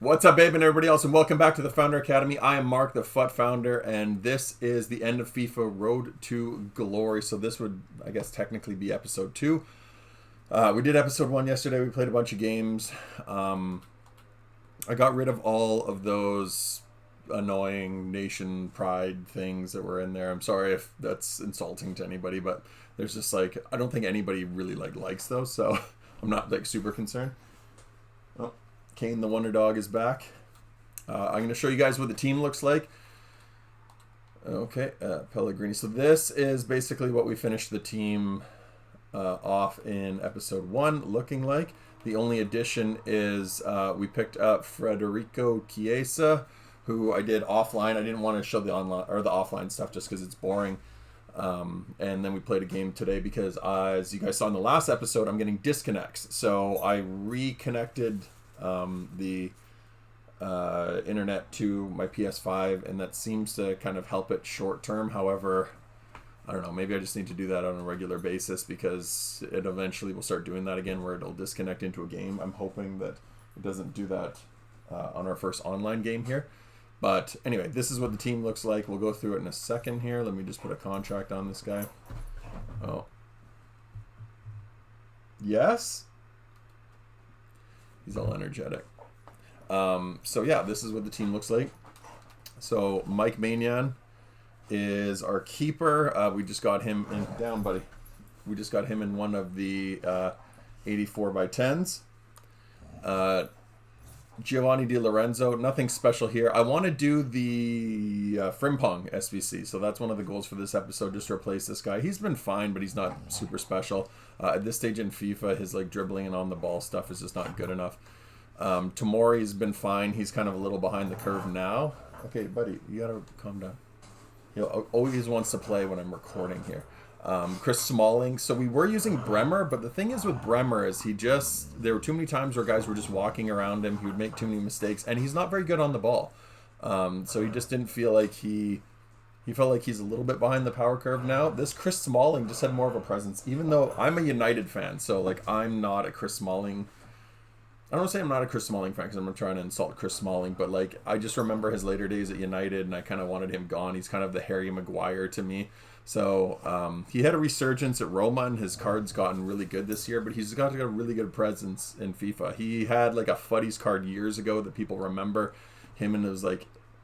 What's up, babe, and everybody else, and welcome back to the Founder Academy. I am Mark, the FUT founder, and this is the end of FIFA Road to Glory. So this would, I guess, technically be episode 2. We did episode 1 yesterday. We played a bunch of games. I got rid of all of those annoying nation pride things that were in there. I'm sorry if that's insulting to anybody, but there's just like, I don't think anybody really likes those, so I'm not super concerned. Oh. Kane the Wonder Dog is back. I'm going to show you guys what the team looks like. Okay, Pellegrini. So this is basically what we finished the team off in episode 1 looking like. The only addition is we picked up Federico Chiesa, who I did offline. I didn't want to show the online or the offline stuff just because it's boring. And then we played a game today because, as you guys saw in the last episode, I'm getting disconnects. So I reconnected the internet to my PS5, and that seems to kind of help it short term. However, I don't know, maybe I just need to do that on a regular basis because it eventually will start doing that again where it'll disconnect into a game. I'm hoping that it doesn't do that on our first online game here. But anyway, this is what the team looks like. We'll go through it in a second here. Let me just put a contract on this guy. Oh. Yes? He's all energetic. So yeah, this is what the team looks like. So Mike Maignan is our keeper. We just got him in down, buddy. We just got him in one of the 84 by 10s. Giovanni Di Lorenzo, nothing special here. I want to do the Frimpong SVC, so that's one of the goals for this episode, just to replace this guy. He's been fine, but he's not super special. At this stage in FIFA, his dribbling and on the ball stuff is just not good enough. Tomori's been fine. He's kind of a little behind the curve now. Okay, buddy, you gotta calm down. He always wants to play when I'm recording here. Chris Smalling. So we were using Bremer, but the thing is with Bremer is there were too many times where guys were just walking around him. He would make too many mistakes, and he's not very good on the ball. So he just didn't feel like he felt like he's a little bit behind the power curve now. This Chris Smalling just had more of a presence, even though I'm a United fan. So I'm not a Chris Smalling. I don't want to say I'm not a Chris Smalling fan because I'm not trying to insult Chris Smalling, but I just remember his later days at United, and I kind of wanted him gone. He's kind of the Harry Maguire to me. So he had a resurgence at Roma, and his card's gotten really good this year, but he's got a really good presence in FIFA. He had a Fuddies card years ago that people remember. Him and it was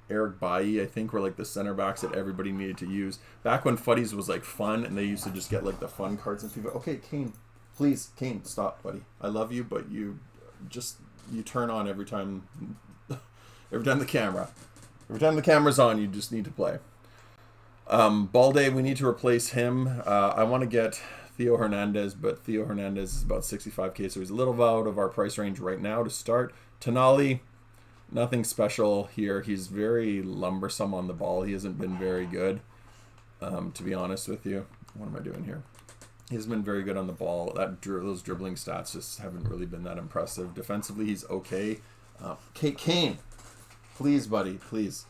Eric Bailly, I think, were the center backs that everybody needed to use. Back when Fuddies was fun, and they used to just get the fun cards in FIFA. Okay, Kane, please, Kane, stop, buddy. I love you, but you turn on every time the camera's on, you just need to play. Balde, we need to replace him. I want to get Theo Hernandez, but Theo Hernandez is about 65k, so he's a little out of our price range right now to start. Tonali, nothing special here. He's very lumbersome on the ball. He hasn't been very good, to be honest with you. What am I doing here? He hasn't been very good on the ball. Those dribbling stats just haven't really been that impressive. Defensively, he's okay. Kane, please, buddy, please.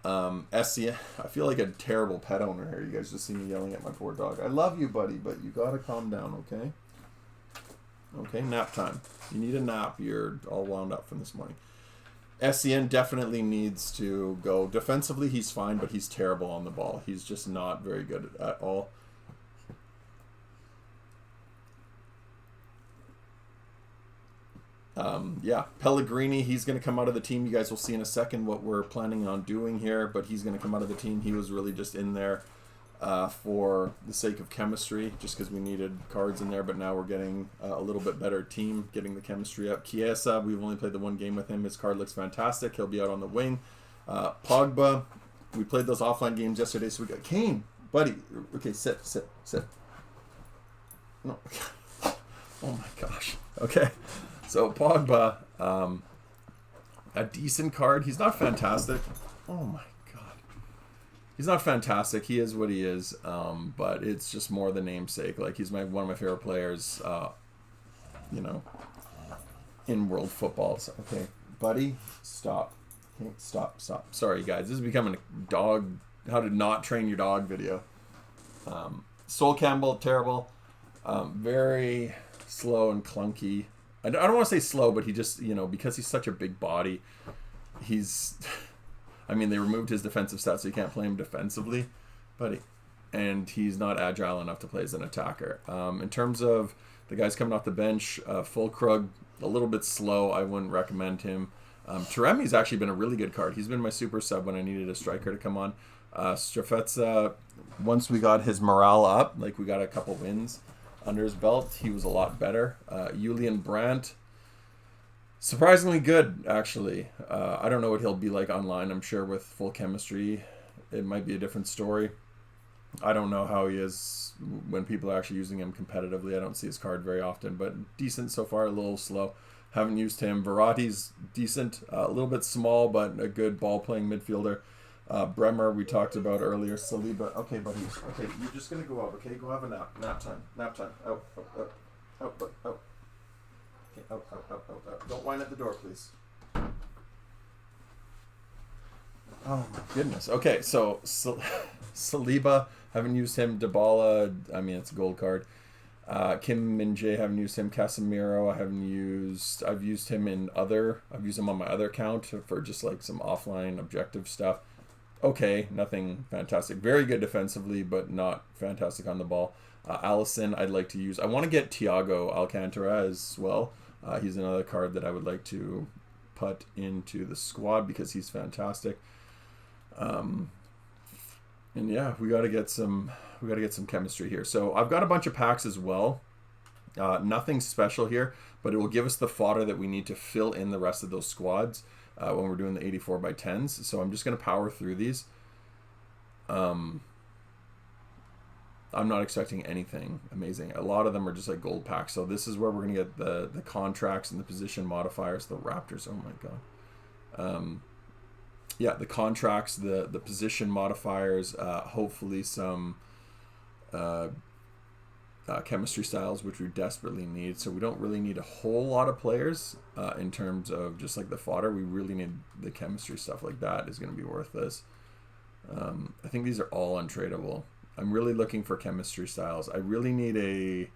Essien, I feel like a terrible pet owner here. You guys just see me yelling at my poor dog. I love you, buddy, but you gotta calm down, okay? Okay, nap time. You need a nap. You're all wound up from this morning. Essien definitely needs to go. Defensively, he's fine, but he's terrible on the ball. He's just not very good at all. Yeah, Pellegrini, he's going to come out of the team. You guys will see in a second what we're planning on doing here, but he's going to come out of the team. He was really just in there for the sake of chemistry, just because we needed cards in there, but now we're getting a little bit better team, getting the chemistry up. Chiesa, we've only played the one game with him. His card looks fantastic. He'll be out on the wing. Pogba, we played those offline games yesterday, so we got Kane, buddy. Okay, sit. No. Oh my gosh. Okay. So Pogba, a decent card. He's not fantastic. Oh my god. He's not fantastic. He is what he is. But it's just more the namesake. He's one of my favorite players, in world football. So, okay, buddy, stop. Okay, stop. Sorry, guys. This is becoming a dog, how to not train your dog video. Sol Campbell, terrible. Very slow and clunky. I don't want to say slow, but he just, because he's such a big body, he's, I mean, they removed his defensive stats, so you can't play him defensively, and he's not agile enough to play as an attacker. In terms of the guys coming off the bench, Fulkrug, a little bit slow. I wouldn't recommend him. Taremi's actually been a really good card. He's been my super sub when I needed a striker to come on. Strafetza, once we got his morale up, like we got a couple wins under his belt, he was a lot better. Julian Brandt, surprisingly good, actually. I don't know what he'll be like online. I'm sure with full chemistry, it might be a different story. I don't know how he is when people are actually using him competitively. I don't see his card very often, but decent so far, a little slow. Haven't used him. Verratti's decent, a little bit small, but a good ball-playing midfielder. Bremer, we talked about earlier. Saliba, okay, buddy. Okay, you're just going to go out, okay? Go have a nap. Nap time. Nap time. Out, out, out. Out, out, out. Okay, out, out, out, out, out. Don't whine at the door, please. Oh, my goodness. Okay, so Saliba, haven't used him. Dybala, I mean, it's a gold card. Kim Min-jae, haven't used him. Casemiro, I've used him I've used him on my other account for just like some offline objective stuff. Okay, nothing fantastic. Very good defensively, but not fantastic on the ball. Allison, I'd like to use. I want to get Thiago Alcantara as well. He's another card that I would like to put into the squad because he's fantastic. And yeah, we got to get some chemistry here. So I've got a bunch of packs as well. Nothing special here, but it will give us the fodder that we need to fill in the rest of those squads when we're doing the 84 by 10s. So I'm just going to power through these. I'm not expecting anything amazing. A lot of them are just like gold packs. So this is where we're going to get the contracts and the position modifiers. The Raptors, oh my god. Yeah, the contracts, the position modifiers, hopefully some chemistry styles, which we desperately need. So we don't really need a whole lot of players in terms of just like the fodder. We really need the chemistry stuff like that is going to be worth this. I think these are all untradeable. I'm really looking for chemistry styles. I really need a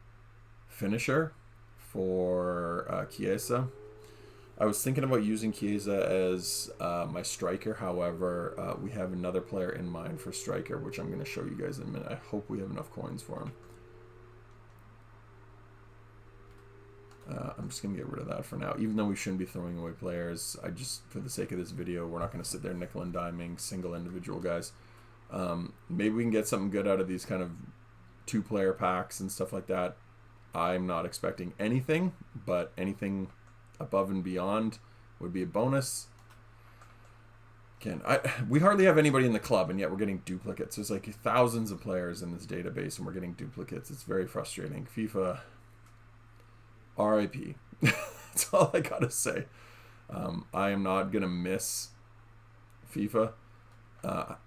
finisher for Chiesa. I was thinking about using Chiesa as my striker. However, we have another player in mind for striker, which I'm going to show you guys in a minute. I hope we have enough coins for him. I'm just going to get rid of that for now. Even though we shouldn't be throwing away players, for the sake of this video, we're not going to sit there nickel and diming single individual guys. Maybe we can get something good out of these kind of 2-player packs and stuff like that. I'm not expecting anything, but anything above and beyond would be a bonus. Again, we hardly have anybody in the club, and yet we're getting duplicates. There's like thousands of players in this database, and we're getting duplicates. It's very frustrating. FIFA, RIP. That's all I gotta say. I am not gonna miss FIFA,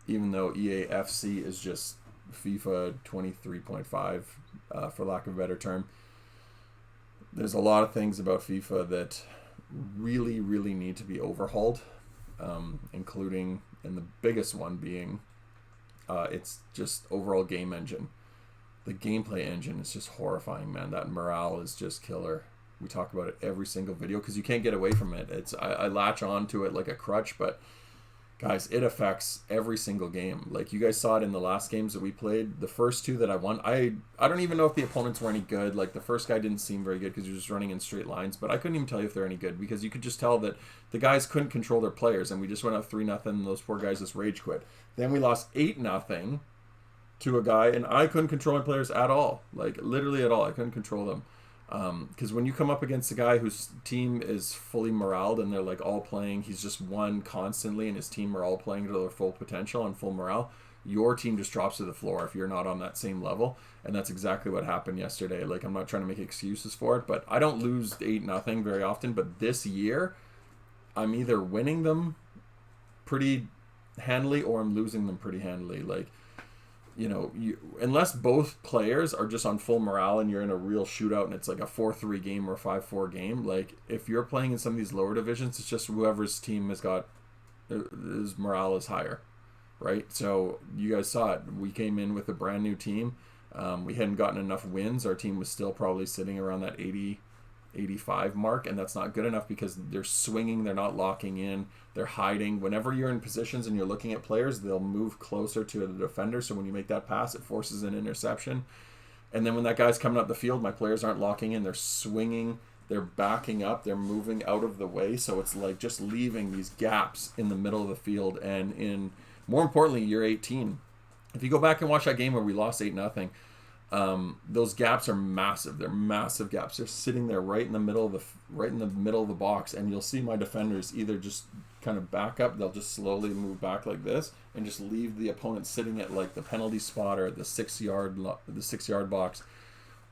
even though EA FC is just FIFA 23.5, for lack of a better term. There's a lot of things about FIFA that really, really need to be overhauled, including, and the biggest one being, it's just overall game engine. The gameplay engine is just horrifying, man. That morale is just killer. We talk about it every single video because you can't get away from it. I latch on to it like a crutch, but guys, it affects every single game. Like you guys saw it in the last games that we played. The first 2 that I won, I don't even know if the opponents were any good. Like the first guy didn't seem very good because he was just running in straight lines, but I couldn't even tell you if they're any good because you could just tell that the guys couldn't control their players, and we just went up 3-0 and those poor guys just rage quit. Then we lost 8-0 to a guy, and I couldn't control my players at all. Like literally at all. I couldn't control them. Because when you come up against a guy whose team is fully moraled and they're like all playing, he's just won constantly and his team are all playing to their full potential and full morale, your team just drops to the floor if you're not on that same level. And that's exactly what happened yesterday. Like, I'm not trying to make excuses for it, but I don't lose 8-0 very often. But this year, I'm either winning them pretty handily or I'm losing them pretty handily. Like, unless both players are just on full morale and you're in a real shootout and it's like a 4-3 game or a 5-4 game, like if you're playing in some of these lower divisions, it's just whoever's team has got his morale is higher, right? So you guys saw it. We came in with a brand new team. We hadn't gotten enough wins. Our team was still probably sitting around that 80 85 mark, and that's not good enough because they're swinging, they're not locking in, they're hiding. Whenever you're in positions and you're looking at players, they'll move closer to the defender, so when you make that pass, it forces an interception. And then when that guy's coming up the field, my players aren't locking in, they're swinging, they're backing up, they're moving out of the way, so it's like just leaving these gaps in the middle of the field. And in, more importantly, year 18, if you go back and watch that game where we lost 8-0, those gaps are massive. They're massive gaps. They're sitting there right in the middle of the box, and you'll see my defenders either just kind of back up. They'll just slowly move back like this and just leave the opponent sitting at like the penalty spot or at the 6-yard box.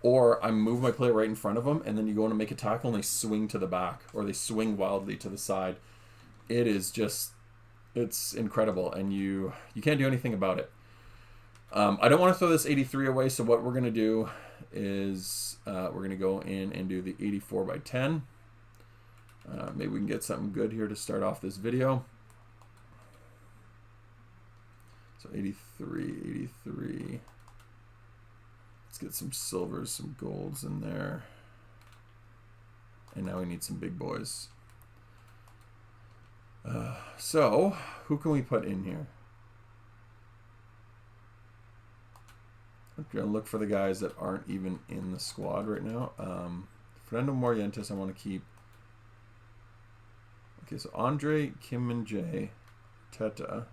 Or I move my player right in front of them, and then you go in to make a tackle, and they swing to the back, or they swing wildly to the side. It is just, it's incredible, and you can't do anything about it. I don't want to throw this 83 away, so what we're going to do is we're going to go in and do the 84 by 10. Maybe we can get something good here to start off this video. So 83. Let's get some silvers, some golds in there. And now we need some big boys. So who can we put in here? I'm going to look for the guys that aren't even in the squad right now. Fernando Morientes, I want to keep. Okay, so Andre, Kim and Jay, Teta,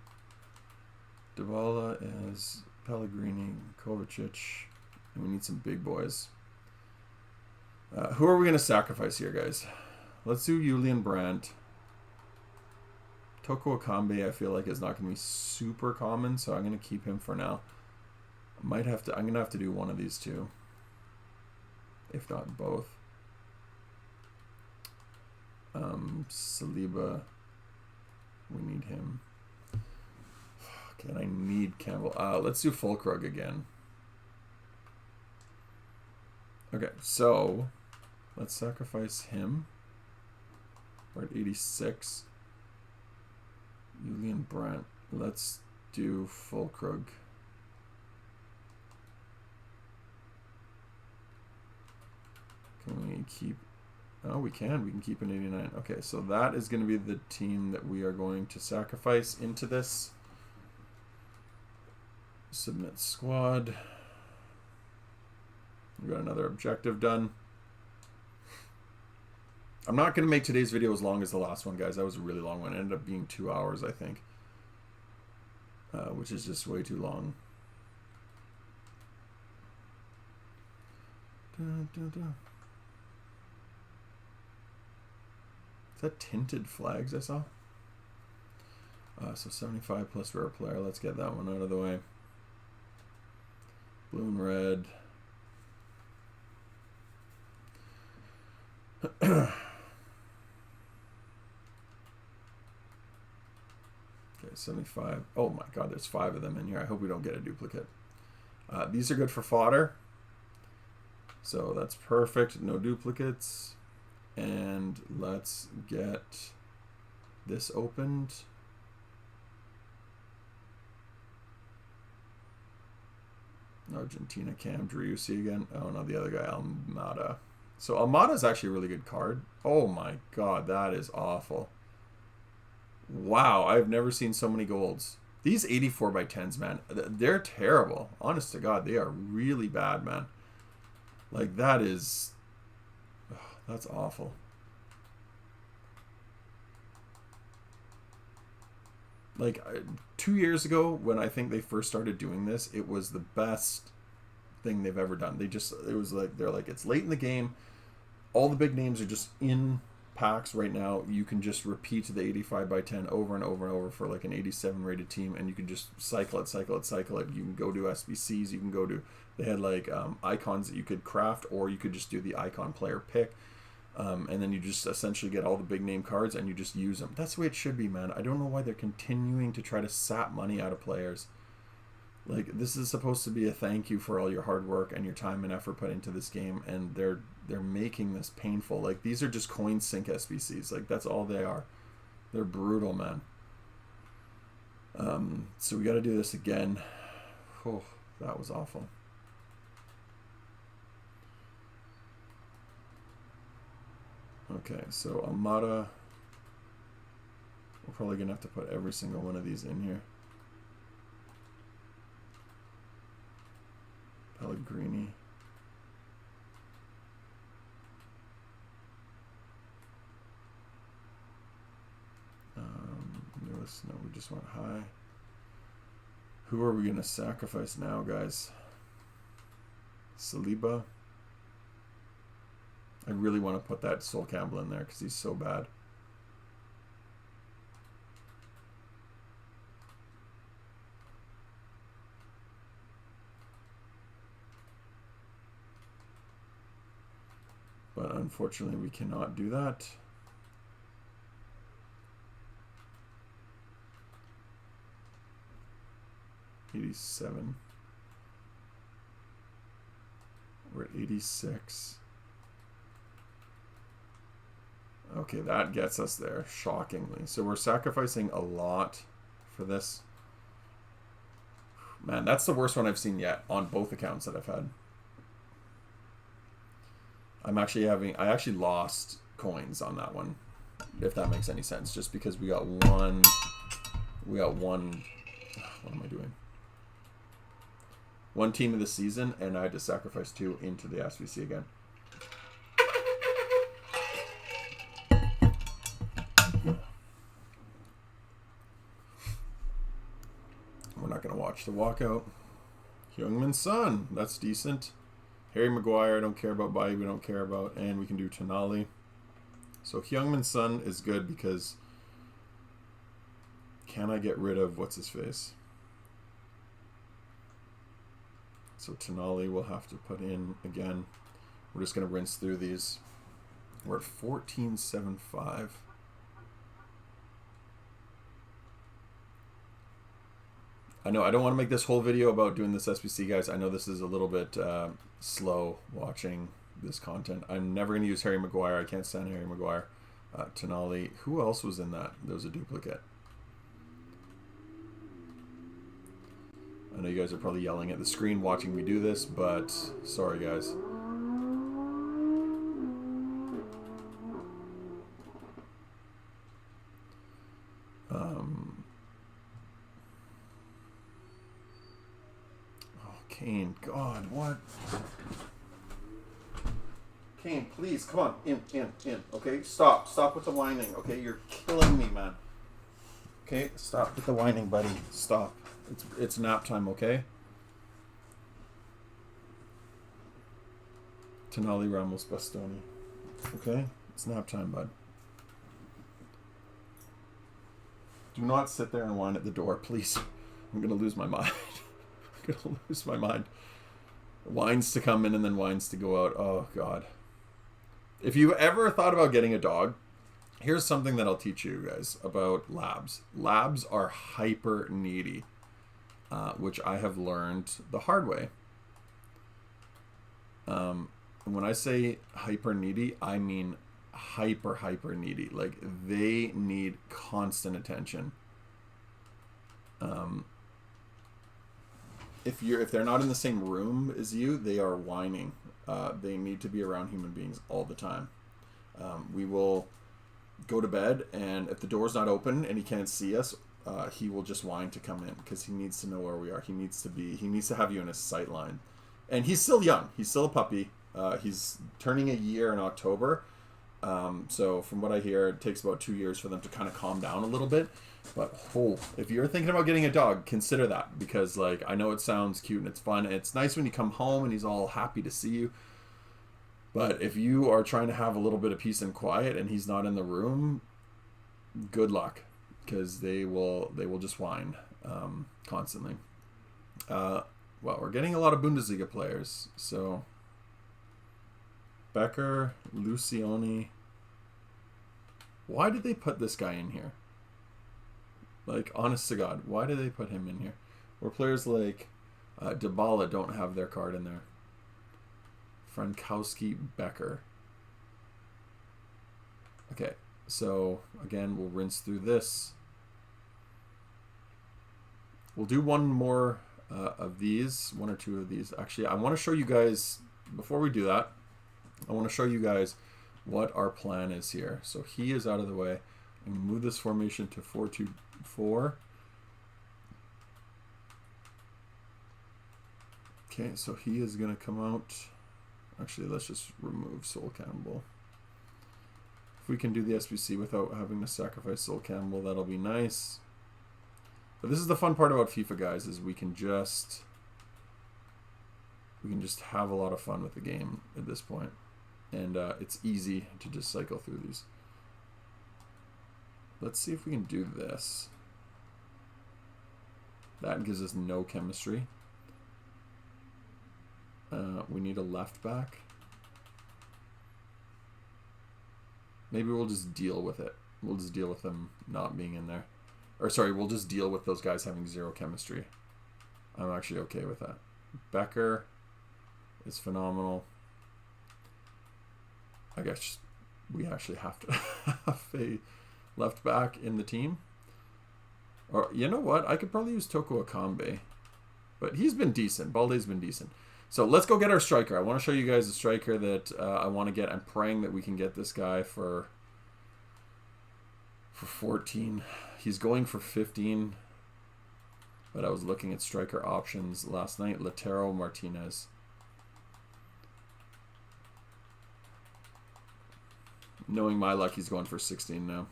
Dybala as Pellegrini, Kovacic, and we need some big boys. Who are we going to sacrifice here, guys? Let's do Julian Brandt. Toko Akambe, I feel like, is not going to be super common, so I'm going to keep him for now. I'm gonna have to do one of these two, if not both. Saliba, we need him. And I need Campbell. Let's do Fulkrug again. Okay, so let's sacrifice him. We're at 86. Julian Brandt. Let's do Fulkrug. Can we keep... Oh, we can. We can keep an 89. Okay, so that is going to be the team that we are going to sacrifice into this. Submit squad. We got another objective done. I'm not going to make today's video as long as the last one, guys. That was a really long one. It ended up being 2 hours, I think. Which is just way too long. Is that tinted flags I saw? So 75 plus rare player. Let's get that one out of the way. Blue and red. Okay, 75. Oh my god, there's 5 of them in here. I hope we don't get a duplicate. These are good for fodder. So that's perfect. No duplicates. And let's get this opened. Argentina Cam Driussi again. Oh no, the other guy, Almada. So Almada is actually a really good card. Oh my god, that is awful. Wow, I've never seen so many golds. These 84 by 10s, man, they're terrible. Honest to God, they are really bad, man. Like, that is... that's awful. Like, 2 years ago, when I think they first started doing this, it was the best thing they've ever done. It was like, they're like, it's late in the game. All the big names are just in packs right now. You can just repeat the 85 by 10 over and over and over for like an 87 rated team, and you can just cycle it. You can go do SBCs. You can go to... They had like icons that you could craft, or you could just do the icon player pick. And then you just essentially get all the big name cards and you just use them. That's the way it should be, man. I don't know why they're continuing to try to sap money out of players. Like, this is supposed to be a thank you for all your hard work and your time and effort put into this game, and they're making this painful. Like, these are just coin sink SBCs. Like, that's all they are. They're brutal, man. So we got to do this again. Oh, that was awful. Okay, so Almada. We're probably going to have to put every single one of these in here. Pellegrini. Lewis, no, we just went high. Who are we going to sacrifice now, guys? Saliba. I really want to put that Sol Campbell in there because he's so bad. But unfortunately, we cannot do that. $87. We're at 86. Okay, that gets us there, shockingly. So we're sacrificing a lot for this. Man, that's the worst one I've seen yet on both accounts that I've had. I actually lost coins on that one, if that makes any sense, just because we got one, what am I doing? One team of the season, and I had to sacrifice 2 into the SVC again. We're not going to watch the walkout. Heung-min Son, that's decent. Harry Maguire, I don't care about. Bailly, we don't care about. And we can do Tonali. So Heung-min Son is good because can I get rid of what's-his-face? So Tonali we'll have to put in again. We're just going to rinse through these. We're at 14.75. I know I don't want to make this whole video about doing this SBC, guys. I know this is a little bit slow watching this content. I'm never going to use Harry Maguire. I can't stand Harry Maguire. Tonali. Who else was in that? There was a duplicate. I know you guys are probably yelling at the screen watching me do this, but sorry, guys. Kane, God, what? Kane, please, come on, in, okay? Stop with the whining, okay? You're killing me, man. Okay, stop with the whining, buddy. Stop. It's nap time, okay? Tonali, Ramos, Bastoni. Okay? It's nap time, bud. Do not sit there and whine at the door, please. I'm going to lose my mind. I'm going to lose my mind. Whines to come in and then whines to go out. Oh, God. If you've ever thought about getting a dog, here's something that I'll teach you guys about labs. Labs are hyper needy, which I have learned the hard way. When I say hyper needy, I mean hyper needy. Like, they need constant attention. If they're not in the same room as you, they are whining. They need to be around human beings all the time. We will go to bed, and if the door's not open and he can't see us, he will just whine to come in because he needs to know where we are. He needs to have you in his sight line. And he's still young. He's still a puppy. He's turning a year in October. So from what I hear, it takes about 2 years for them to kind of calm down a little bit. But if you're thinking about getting a dog, consider that, because like I know it sounds cute and it's fun and it's nice when you come home and he's all happy to see you. But if you are trying to have a little bit of peace and quiet and he's not in the room, good luck, because they will just whine constantly. Well, we're getting a lot of Bundesliga players, so Becker, Lucioni. Why did they put this guy in here? Like, honest to God, why did they put him in here? Where players like Dybala don't have their card in there. Frankowski, Becker. Okay, so again, we'll rinse through this. We'll do one more of these, one or two of these. Actually, I want to show you guys, before we do that, I want to show you guys what our plan is here. So he is out of the way. And move this formation to 4-2-4. Okay, so he is going to come out. Actually, let's just remove Sol Campbell. If we can do the SBC without having to sacrifice Sol Campbell, that'll be nice. But this is the fun part about FIFA, guys, is we can just have a lot of fun with the game at this point. And it's easy to just cycle through these. Let's see if we can do this. That gives us no chemistry. We need a left back. Maybe we'll just deal with it. We'll just deal with them not being in there. Or sorry, we'll just deal with those guys having zero chemistry. I'm actually okay with that. Becker is phenomenal. I guess we actually have to have a left back in the team. Or you know what? I could probably use Eto'o Akambe. But he's been decent. Balde's been decent. So let's go get our striker. I want to show you guys the striker that I want to get. I'm praying that we can get this guy for 14. He's going for 15. But I was looking at striker options last night. Eto'o Martinez. Knowing my luck, he's going for 16 now.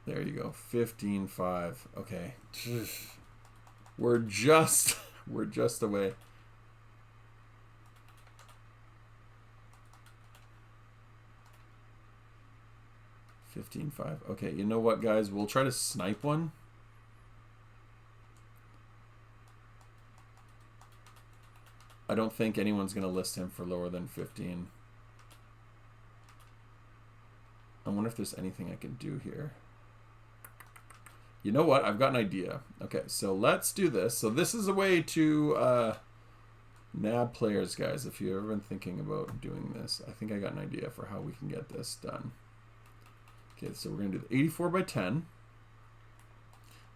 There you go. 15-5. Okay. We're just away. $15.5. Okay, you know what, guys? We'll try to snipe one. I don't think anyone's going to list him for lower than 15. I wonder if there's anything I can do here. You know what? I've got an idea. Okay, so let's do this. So this is a way to nab players, guys. If you've ever been thinking about doing this, I think I got an idea for how we can get this done. Okay, so we're going to do the 84 by 10.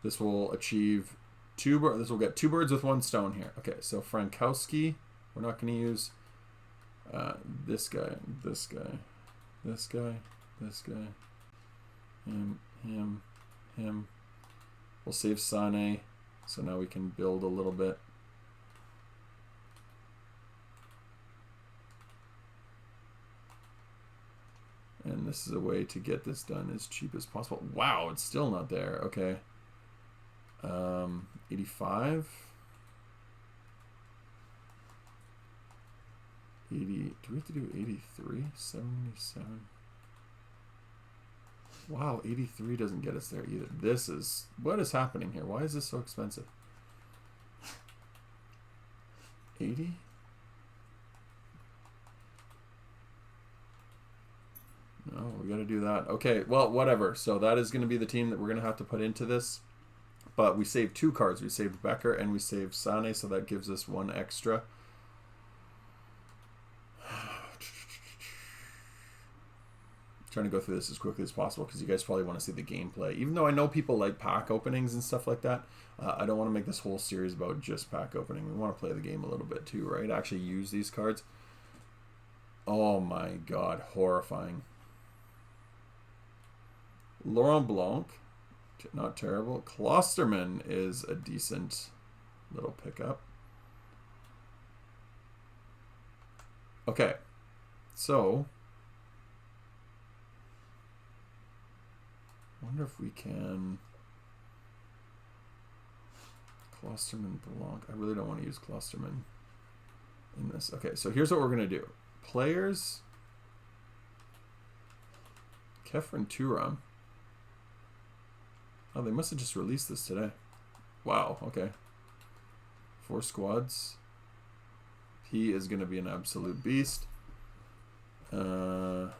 This will achieve this will get 2 birds with 1 stone here. Okay, so Frankowski, we're not going to use this guy, this guy, this guy, this guy, him. We'll save Sane, so now we can build a little bit. And this is a way to get this done as cheap as possible. Wow, it's still not there. Okay. 85. 80. Do we have to do 83? 77. Wow, 83 doesn't get us there either. This is... What is happening here? Why is this so expensive? 80? No, we got to do that. Okay, well, whatever. So that is going to be the team that we're going to have to put into this. But we saved 2 cards. We saved Becker and we saved Sane, so that gives us 1 extra. Trying to go through this as quickly as possible because you guys probably want to see the gameplay. Even though I know people like pack openings and stuff like that, I don't want to make this whole series about just pack opening. We want to play the game a little bit too, right? Actually use these cards. Oh my god, horrifying. Laurent Blanc, not terrible. Klosterman is a decent little pickup. Okay, so I wonder if we can Klosterman Blanc. I really don't want to use Klosterman in this. Okay, so here's what we're going to do. Players, Kefren Turam. Oh, they must have just released this today. Wow, okay. 4 squads. He is going to be an absolute beast. 85,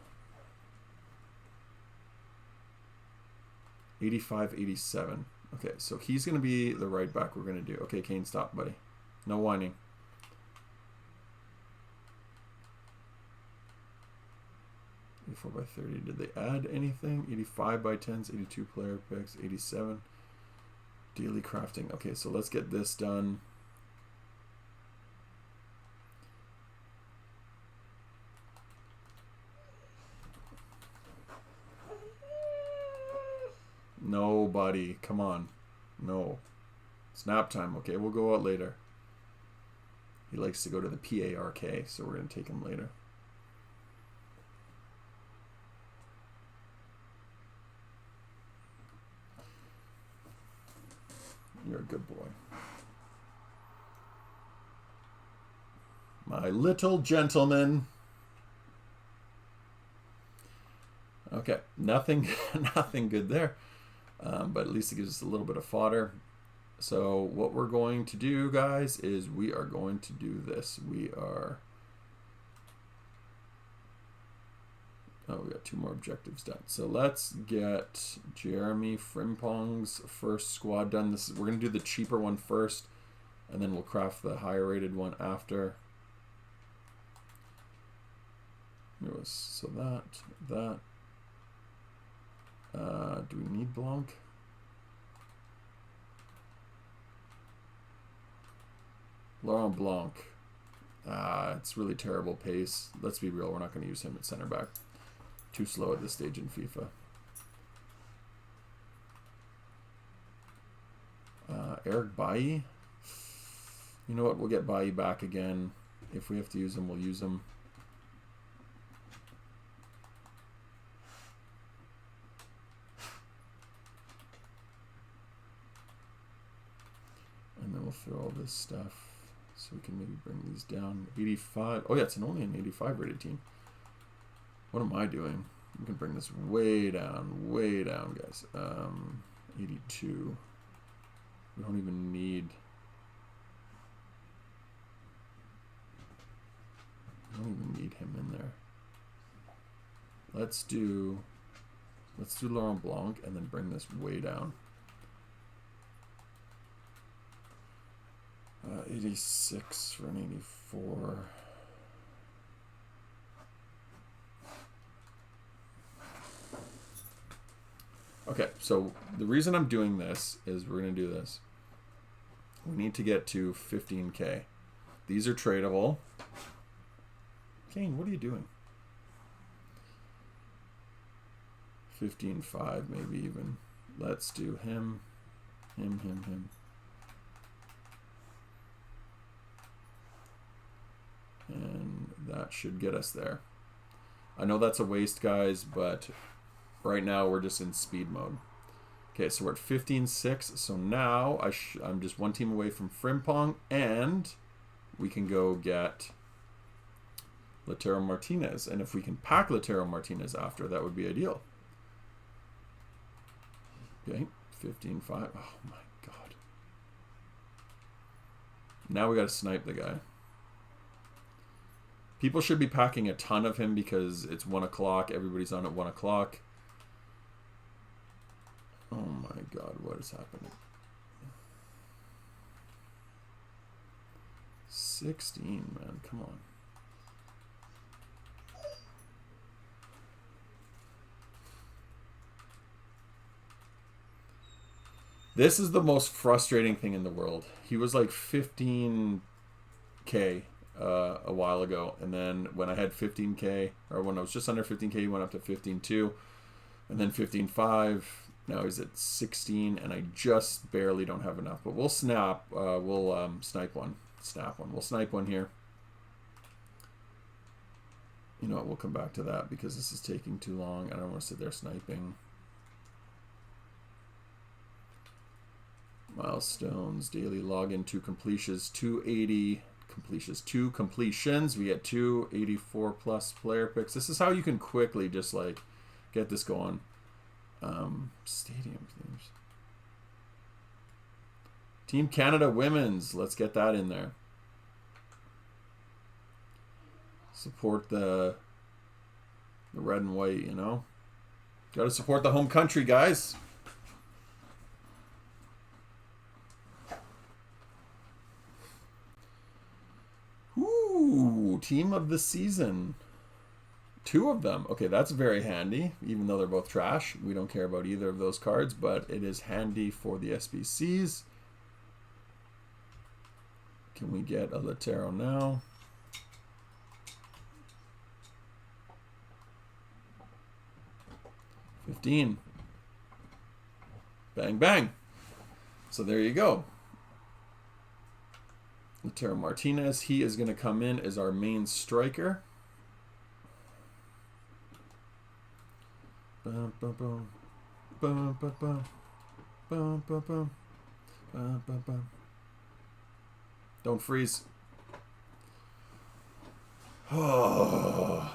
87. Okay, so he's going to be the right back we're going to do. Okay, Kane, stop, buddy. No whining. By 30. Did they add anything? 85 by 10s, 82 player picks, 87. Daily crafting. Okay, so let's get this done. No, buddy. Come on. No. Snap time. Okay, we'll go out later. He likes to go to the PARK, so we're going to take him later. You're a good boy. My little gentleman. Okay, nothing good there. But at least it gives us a little bit of fodder. So what we're going to do, guys, is we are going to do this. We got 2 more objectives done. So let's get Jeremy Frimpong's first squad done. We're going to do the cheaper one first, and then we'll craft the higher rated one after. So that. Do we need Blanc? Laurent Blanc. It's really terrible pace. Let's be real, we're not going to use him at center back. Too slow at this stage in FIFA. Eric Bailly. You know what? We'll get Bailly back again. If we have to use him, we'll use him. And then we'll fill all this stuff so we can maybe bring these down. 85. Oh yeah, it's only an 85 rated team. What am I doing? We can bring this way down, guys. 82. We don't even need. I don't even need him in there. Let's do Laurent Blanc and then bring this way down. 86 for an 84. Okay, so the reason I'm doing this is we're going to do this. We need to get to 15K. These are tradable. Kane, what are you doing? 15.5 maybe even. Let's do him. And that should get us there. I know that's a waste, guys, but right now we're just in speed mode. Okay, so we're at 15.6. So now I'm just one team away from Frimpong, and we can go get Eto'o Martinez. And if we can pack Eto'o Martinez after, that would be ideal. Okay, 15.5. Oh my god. Now we got to snipe the guy. People should be packing a ton of him because it's 1 o'clock. Everybody's on at 1 o'clock. Oh my god, what is happening? 16, man, come on. This is the most frustrating thing in the world. He was like 15K a while ago, and then when I had 15K, or when I was just under 15K, he went up to 15.2, and then 15.5. Now he's at 16, and I just barely don't have enough. But we'll snap. We'll snipe one. Snap one. We'll snipe one here. You know what? We'll come back to that because this is taking too long. I don't want to sit there sniping. Milestones. Daily login. 2 completions. 280 completions. 2 completions. We get 2 84 plus player picks. This is how you can quickly just like get this going. Stadium themes. Team Canada Women's. Let's get that in there. Support the red and white, you know. Got to support the home country, guys. Ooh, team of the season. 2 of them. Okay, that's very handy, even though they're both trash. We don't care about either of those cards, but it is handy for the SBCs. Can we get a Eto'o now? $15. Bang, bang. So there you go. Eto'o Martinez, he is going to come in as our main striker. Bum, bum, bum. Bum, bum, bum. Bum, bum, bum. Bum, bum, bum. Don't freeze. Oh.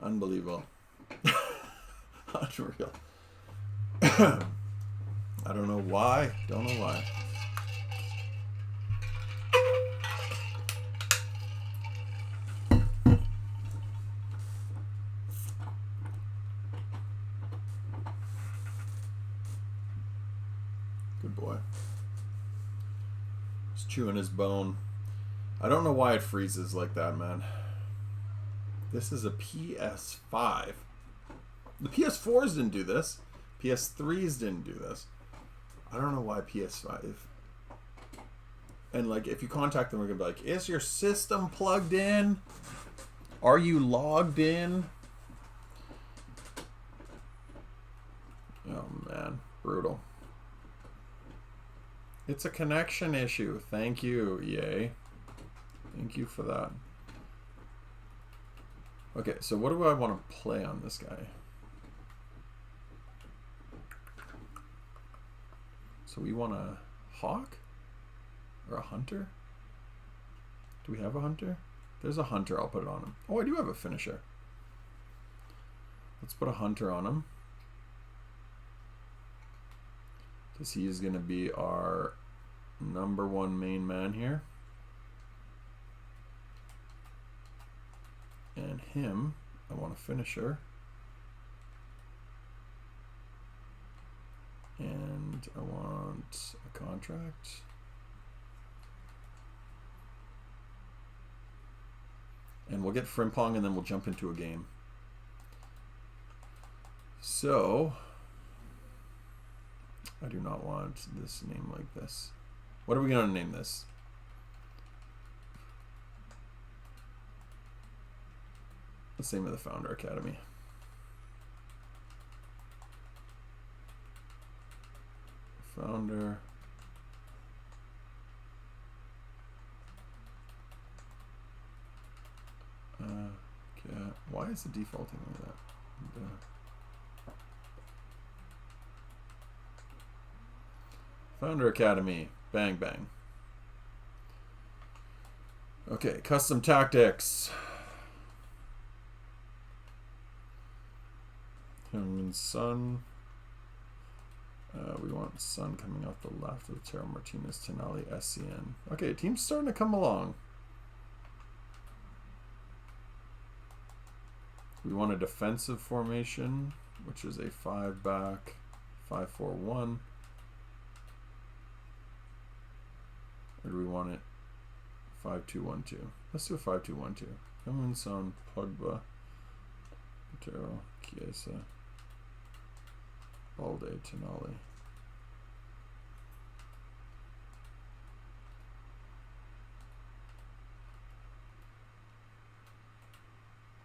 Unbelievable. Unreal. I don't know why. Don't know why. Good boy. He's chewing his bone. I don't know why it freezes like that, man. This is a PS5. The PS4s didn't do this. PS3s didn't do this. I don't know why PS5. And like, if you contact them, we're gonna be like, "Is your system plugged in? Are you logged in?" Oh man, brutal. It's a connection issue. Thank you, EA. Thank you for that. Okay, so what do I want to play on this guy? So we want a hawk? Or a hunter? Do we have a hunter? There's a hunter, I'll put it on him. Oh, I do have a finisher. Let's put a hunter on him. Because he is going to be our #1 main man here. And him, I want a finisher. And I want a contract. And we'll get Frimpong and then we'll jump into a game. So, I do not want this name like this. What are we going to name this? Let's name it the Founder Academy. Founder. Okay. Why is it defaulting like that? Founder Academy. Bang, bang. Okay, custom tactics. Sun. We want Sun coming off the left with Eto'o Martinez, Tenali, SCN. Okay, team's starting to come along. We want a defensive formation, which is a 5-back, 5-4-1. Or do we want it 5-2-1-2? Let's do a 5-2-1-2. Sun, Pogba, Eto'o, Chiesa, Balde, Tenali.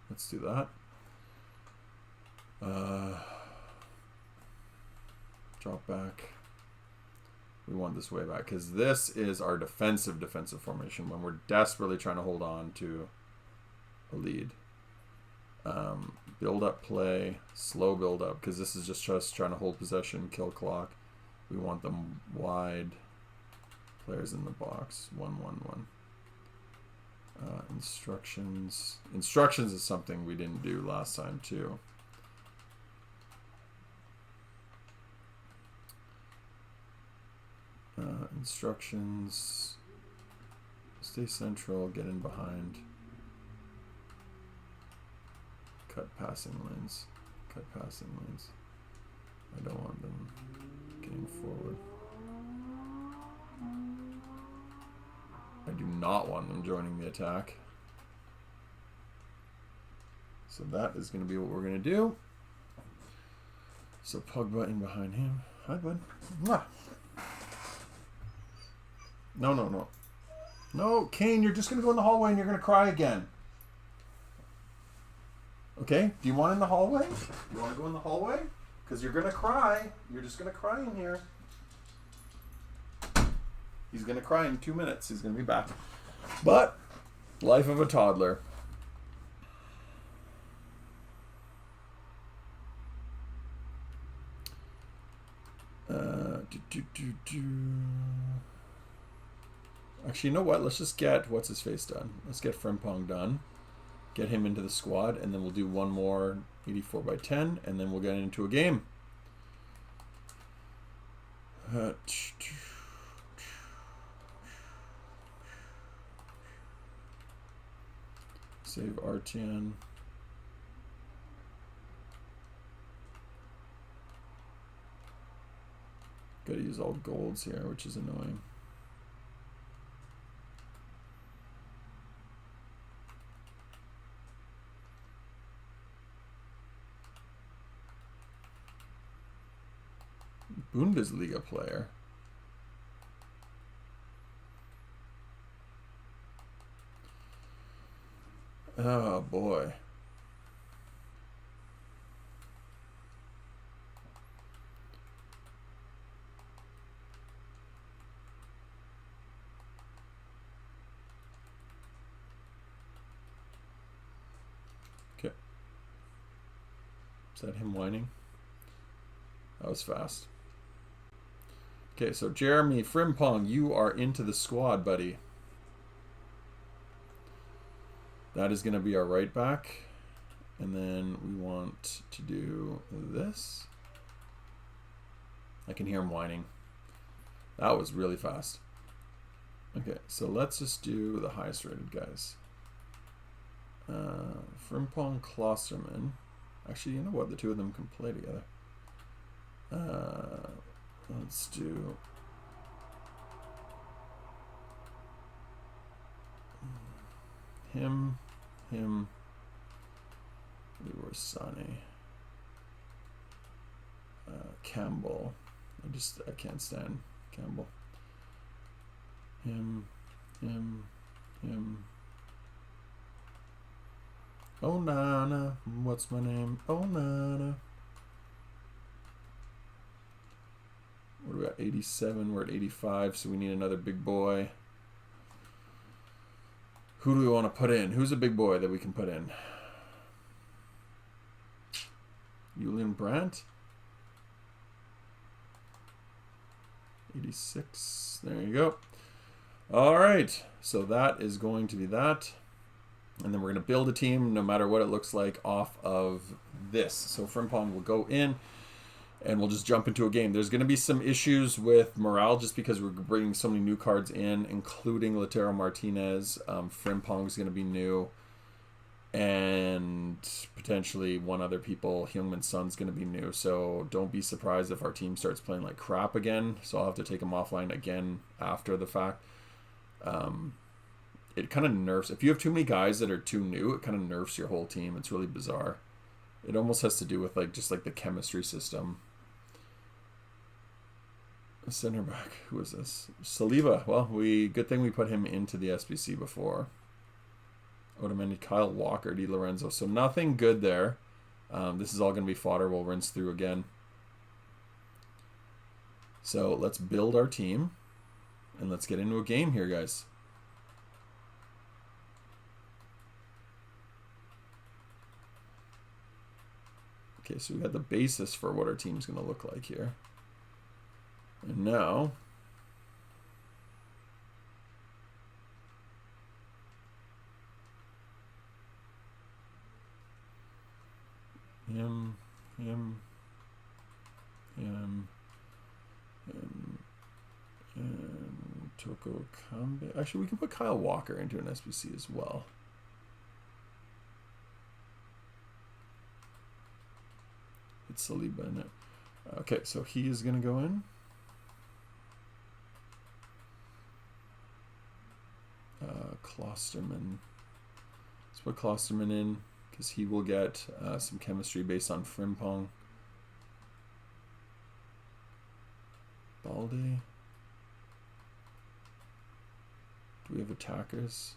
Let's do that. Drop back. We want this way back because this is our defensive formation when we're desperately trying to hold on to a lead. Build up play, slow build up because this is just trying to hold possession, kill clock. We want them wide. Players in the box. 1-1-1. Instructions. Instructions is something we didn't do last time too. Instructions. Stay central. Get in behind. Cut passing lanes. Cut passing lanes. I don't want them getting forward. I do not want them joining the attack. So that is going to be what we're going to do. So Pogba in behind him. Hi, bud. Mwah. No, no, no. No, Kane, you're just going to go in the hallway and you're going to cry again. Okay, do you want in the hallway? You want to go in the hallway? Because you're going to cry. You're just going to cry in here. He's going to cry in 2 minutes. He's going to be back. But, life of a toddler. Actually, you know what? Let's just get what's-his-face done. Let's get Frimpong done. Get him into the squad, and then we'll do one more 84 by 10, and then we'll get into a game. Save RTN. Gotta use all golds here, which is annoying. Bundesliga player. Oh boy. Okay. Is that him whining? That was fast. Okay, so Jeremy Frimpong, you are into the squad, buddy. That is going to be our right back. And then we want to do this. I can hear him whining. That was really fast. Okay, so let's just do the highest rated guys. Frimpong, Klosterman. Actually, you know what? The two of them can play together. Let's do him, Leroy Sané, Campbell. I can't stand Campbell. Him. Oh Nana, what's my name? Oh Nana. What are we at? 87. We're at 85, so we need another big boy. Who do we want to put in? Who's a big boy that we can put in? Julian Brandt? 86. There you go. All right. So that is going to be that. And then we're going to build a team, no matter what it looks like, off of this. So Frimpong will go in, and we'll just jump into a game. There's going to be some issues with morale just because we're bringing so many new cards in, including Lautaro Martinez. Frimpong is going to be new. And potentially one other people. Heung-min Son's going to be new. So don't be surprised if our team starts playing like crap again. So I'll have to take him offline again after the fact. It kind of nerfs. If you have too many guys that are too new, it kind of nerfs your whole team. It's really bizarre. It almost has to do with just the chemistry system. Center back. Who is this? Saliba. Well, good thing we put him into the SBC before. Otamendi, Kyle Walker, Di Lorenzo. So nothing good there. This is all going to be fodder. We'll rinse through again. So let's build our team. And let's get into a game here, guys. Okay, so we got the basis for what our team's going to look like here. And now, him, and Toko Kambe. Actually, we can put Kyle Walker into an SBC as well. It's Saliba in it. Okay, so he is going to go in. Klosterman. Let's put Klosterman in because he will get some chemistry based on Frimpong. Balde. Do we have attackers?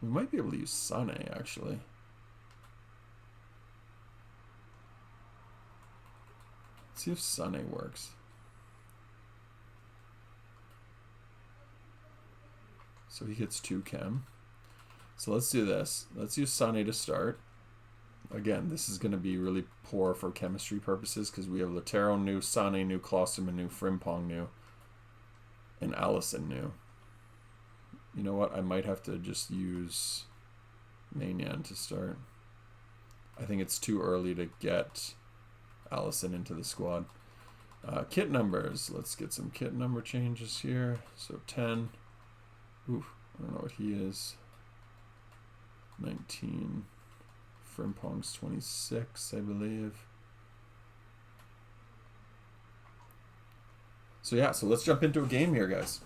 We might be able to use Sane, actually. Let's see if Sane works. So he gets 2 chem. So let's do this. Let's use Sane to start. Again, this is going to be really poor for chemistry purposes because we have Eto'o new, Sane new, Klosterman new, Frimpong new, and Allison new. You know what? I might have to just use Maignan to start. I think it's too early to get Allison into the squad. Kit numbers. Let's get some kit number changes here. So 10. Oof, I don't know what he is. 19. Frimpong's 26, I believe. So yeah, so let's jump into a game here, guys.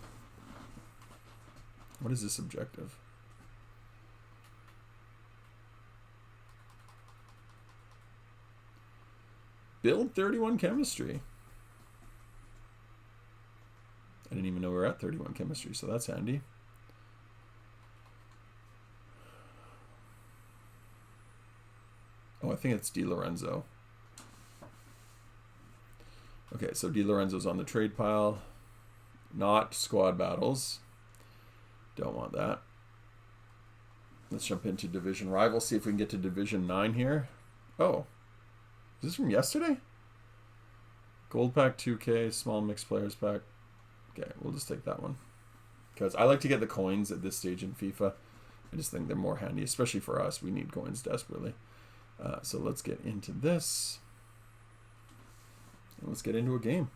What is this objective? Build 31 chemistry. I didn't even know we were at 31 chemistry, so that's handy. Oh, I think it's Di Lorenzo. Okay, so Di Lorenzo's on the trade pile. Not squad battles. Don't want that. Let's jump into Division Rival, see if we can get to Division 9 here. Oh, is this from yesterday? Gold pack 2K, small mixed players pack. Okay, we'll just take that one. Because I like to get the coins at this stage in FIFA. I just think they're more handy, especially for us. We need coins desperately. So let's get into this. And let's get into a game.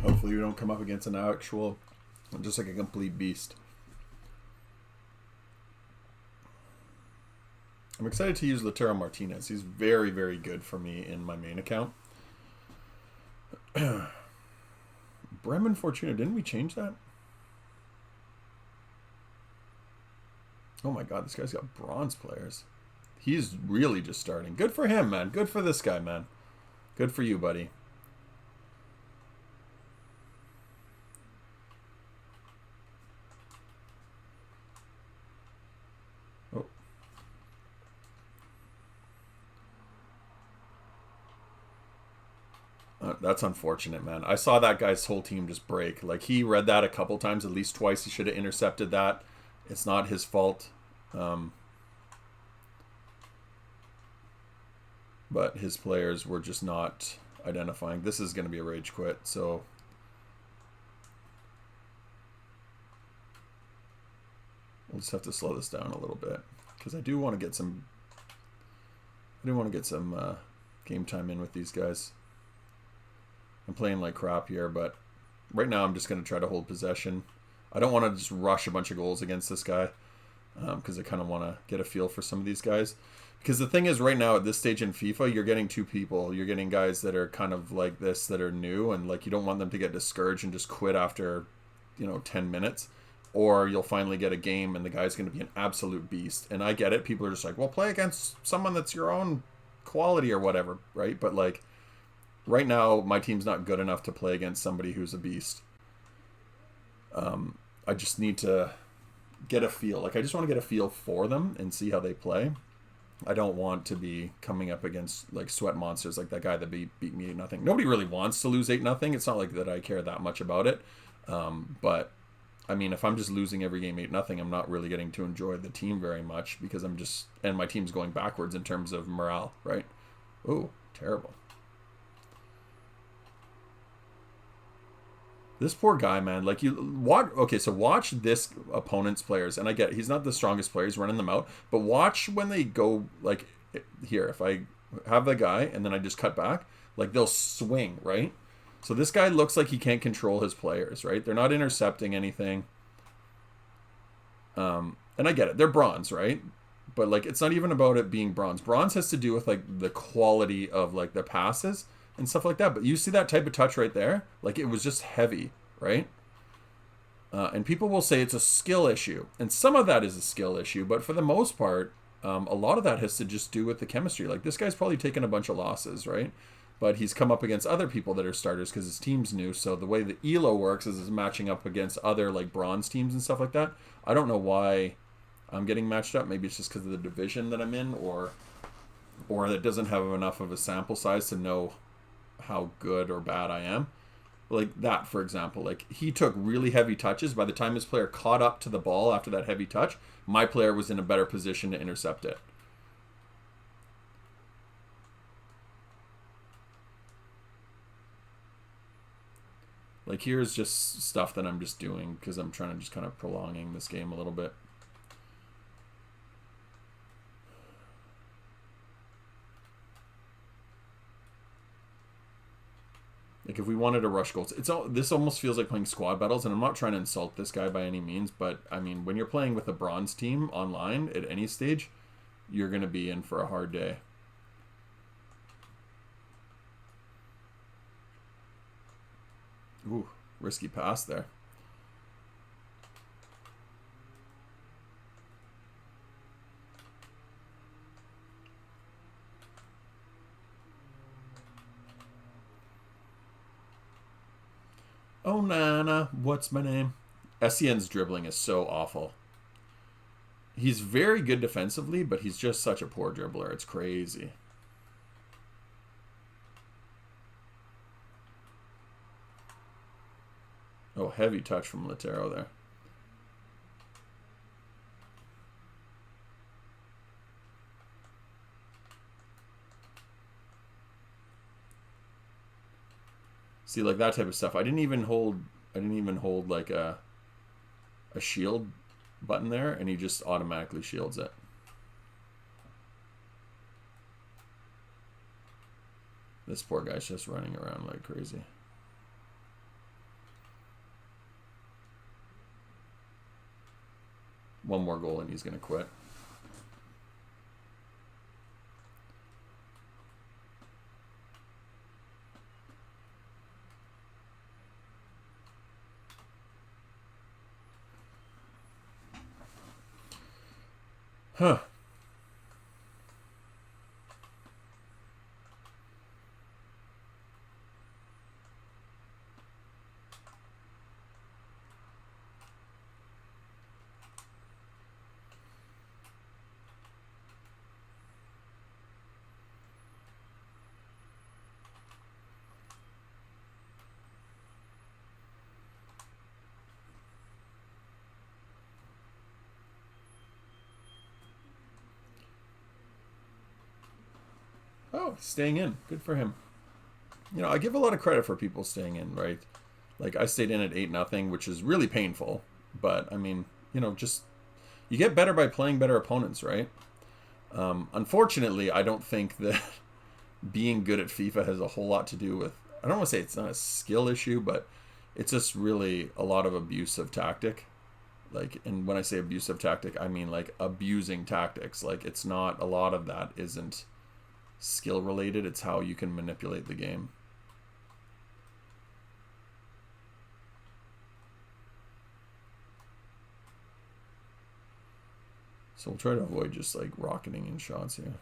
Hopefully we don't come up against an actual, just like a complete beast. I'm excited to use Lautaro Martinez. He's very, very good for me in my main account. Bremen Fortuna, didn't we change that? Oh my god, this guy's got bronze players. He's really just starting. Good for him, man. Good for this guy, man. Good for you, buddy. Oh. That's unfortunate, man. I saw that guy's whole team just break. Like, he read that a couple times, at least twice. He should have intercepted that. It's not his fault. But his players were just not identifying. This is going to be a rage quit, so we'll just have to slow this down a little bit because I do want to get some game time in with these guys. I'm playing like crap here, but right now I'm just going to try to hold possession. I don't want to just rush a bunch of goals against this guy because I kind of want to get a feel for some of these guys. Because the thing is, right now at this stage in FIFA, you're getting two people. You're getting guys that are kind of like this, that are new, and like you don't want them to get discouraged and just quit after, 10 minutes. Or you'll finally get a game and the guy's going to be an absolute beast. And I get it. People are just like, well, play against someone that's your own quality or whatever, right? But like right now, my team's not good enough to play against somebody who's a beast. I just need to get a feel. Like I just want to get a feel for them and see how they play. I don't want to be coming up against like sweat monsters like that guy that beat me 8-0. Nobody really wants to lose 8-0. It's not like that I care that much about it. But I mean, if I'm just losing every game 8-0, I'm not really getting to enjoy the team very much because and my team's going backwards in terms of morale, right? Ooh, terrible. This poor guy, man. Like watch this opponent's players, and I get it, he's not the strongest player. He's running them out, but watch when they go like here. If I have the guy and then I just cut back, like they'll swing, right? So this guy looks like he can't control his players, right? They're not intercepting anything. And I get it. They're bronze, right? But like it's not even about it being bronze. Bronze has to do with like the quality of like the passes and stuff like that. But you see that type of touch right there? Like it was just heavy, right? And people will say it's a skill issue. And some of that is a skill issue. But for the most part, a lot of that has to just do with the chemistry. Like this guy's probably taken a bunch of losses, right? but he's come up against other people that are starters because his team's new. So the way the ELO works is matching up against other like bronze teams and stuff like that. I don't know why I'm getting matched up. Maybe it's just because of the division that I'm in, or it doesn't have enough of a sample size to know how good or bad I am. Like that, for example, like he took really heavy touches. By the time his player caught up to the ball after that heavy touch, my player was in a better position to intercept it. Like here's just stuff that I'm just doing because I'm trying to just kind of prolonging this game a little bit. Like if we wanted to rush goals, this almost feels like playing squad battles, and I'm not trying to insult this guy by any means, but I mean when you're playing with a bronze team online at any stage, you're going to be in for a hard day. Ooh, risky pass there. Oh, Nana, what's my name? SCN's dribbling is so awful. He's very good defensively, but he's just such a poor dribbler. It's crazy. Oh, heavy touch from Eto'o there. See, like that type of stuff. I didn't even hold like a shield button there, and he just automatically shields it. This poor guy's just running around like crazy. One more goal and he's going to quit. Huh. Oh, staying in. Good for him. You know, I give a lot of credit for people staying in, right? Like, I stayed in at 8-0, which is really painful. But, I mean, you know, just... You get better by playing better opponents, right? Unfortunately, I don't think that being good at FIFA has a whole lot to do with... I don't want to say it's not a skill issue, but it's just really a lot of abusive tactic. Like, and when I say abusive tactic, I mean, like, abusing tactics. Like, it's not... A lot of that isn't skill related. It's how you can manipulate the game. So we'll try to avoid just like rocketing in shots here.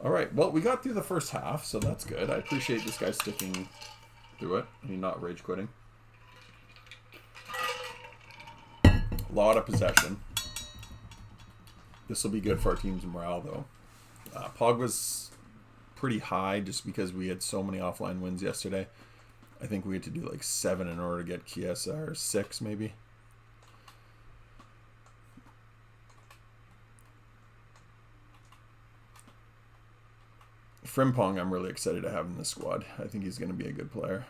All right, well, we got through the first half, so that's good. I appreciate this guy sticking through it and not rage quitting. A lot of possession. This will be good for our team's morale, though. Pogba's pretty high just because we had so many offline wins yesterday. I think we had to do like 7 in order to get Chiesa, or 6 maybe. Frimpong, I'm really excited to have in the squad. I think he's going to be a good player.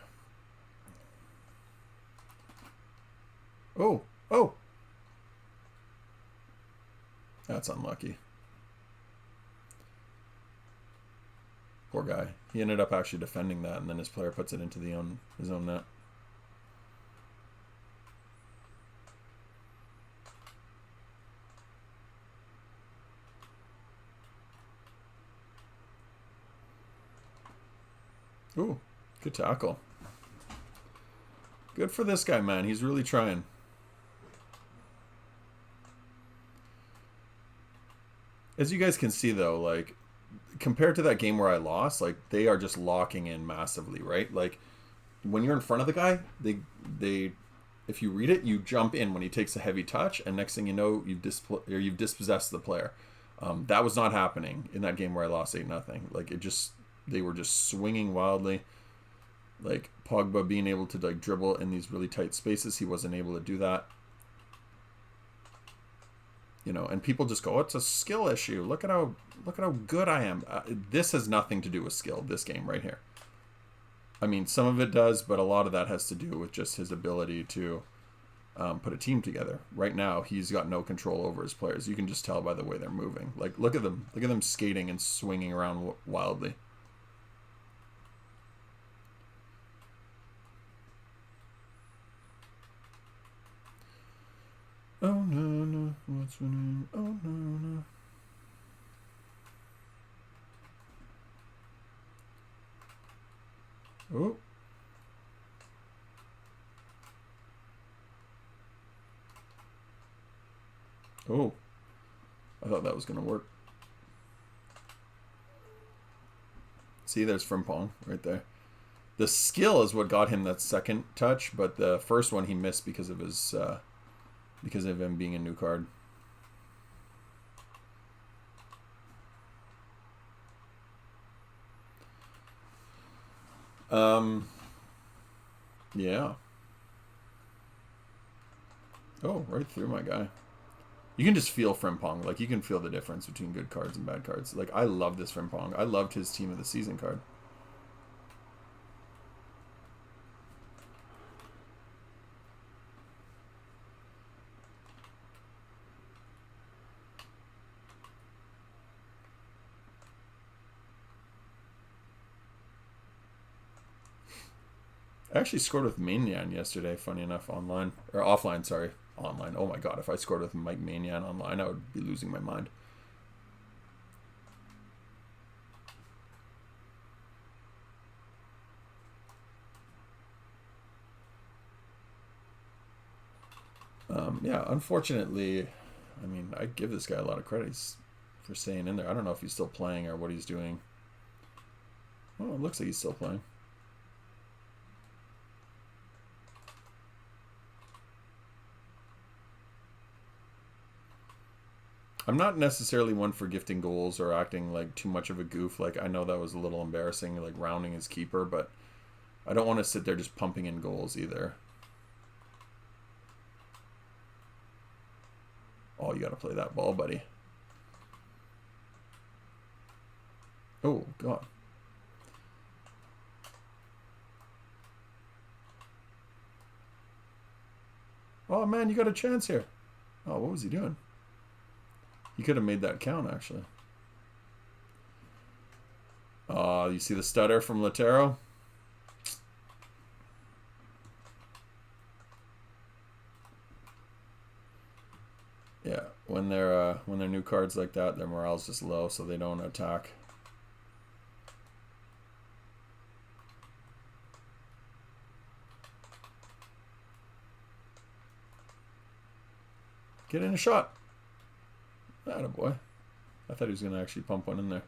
Oh, oh. That's unlucky. Poor guy. He ended up actually defending that, and then his player puts it into his own net. Ooh, good tackle. Good for this guy, man. He's really trying. As you guys can see, though, like, compared to that game where I lost, like, they are just locking in massively, right? Like, when you're in front of the guy, they if you read it, you jump in when he takes a heavy touch, and next thing you know, you've dispossessed the player. That was not happening in that game where I lost 8-0. Like, they were just swinging wildly. Like, Pogba being able to, like, dribble in these really tight spaces, he wasn't able to do that. You know, and people just go, oh, it's a skill issue. Look at how good I am. This has nothing to do with skill, this game right here. I mean, some of it does, but a lot of that has to do with just his ability to put a team together. Right now, he's got no control over his players. You can just tell by the way they're moving. Like, look at them. Look at them skating and swinging around wildly. Oh, no, no. What's her name? Oh, no, no. Oh. Oh. I thought that was going to work. See, there's Frimpong right there. The skill is what got him that second touch, but the first one he missed because of his because of him being a new card. Yeah. Oh, right through my guy. You can just feel Frimpong. Like, you can feel the difference between good cards and bad cards. Like, I love this Frimpong. I loved his Team of the Season card. I actually scored with Maignan yesterday, funny enough, online. Or offline, sorry. Online. Oh my god, if I scored with Mike Maignan online, I would be losing my mind. Yeah, unfortunately, I mean, I give this guy a lot of credit for staying in there. I don't know if he's still playing or what he's doing. Oh, it looks like he's still playing. I'm not necessarily one for gifting goals or acting like too much of a goof. Like, I know that was a little embarrassing, like rounding his keeper, but I don't want to sit there just pumping in goals either. Oh, you got to play that ball, buddy. Oh, God. Oh, man, you got a chance here. Oh, what was he doing? He could have made that count, actually. Oh, you see the stutter from Eto'o? Yeah, when they're new cards like that, their morale's just low, so they don't attack. Get in a shot. Attaboy. I thought he was going to actually pump one in there.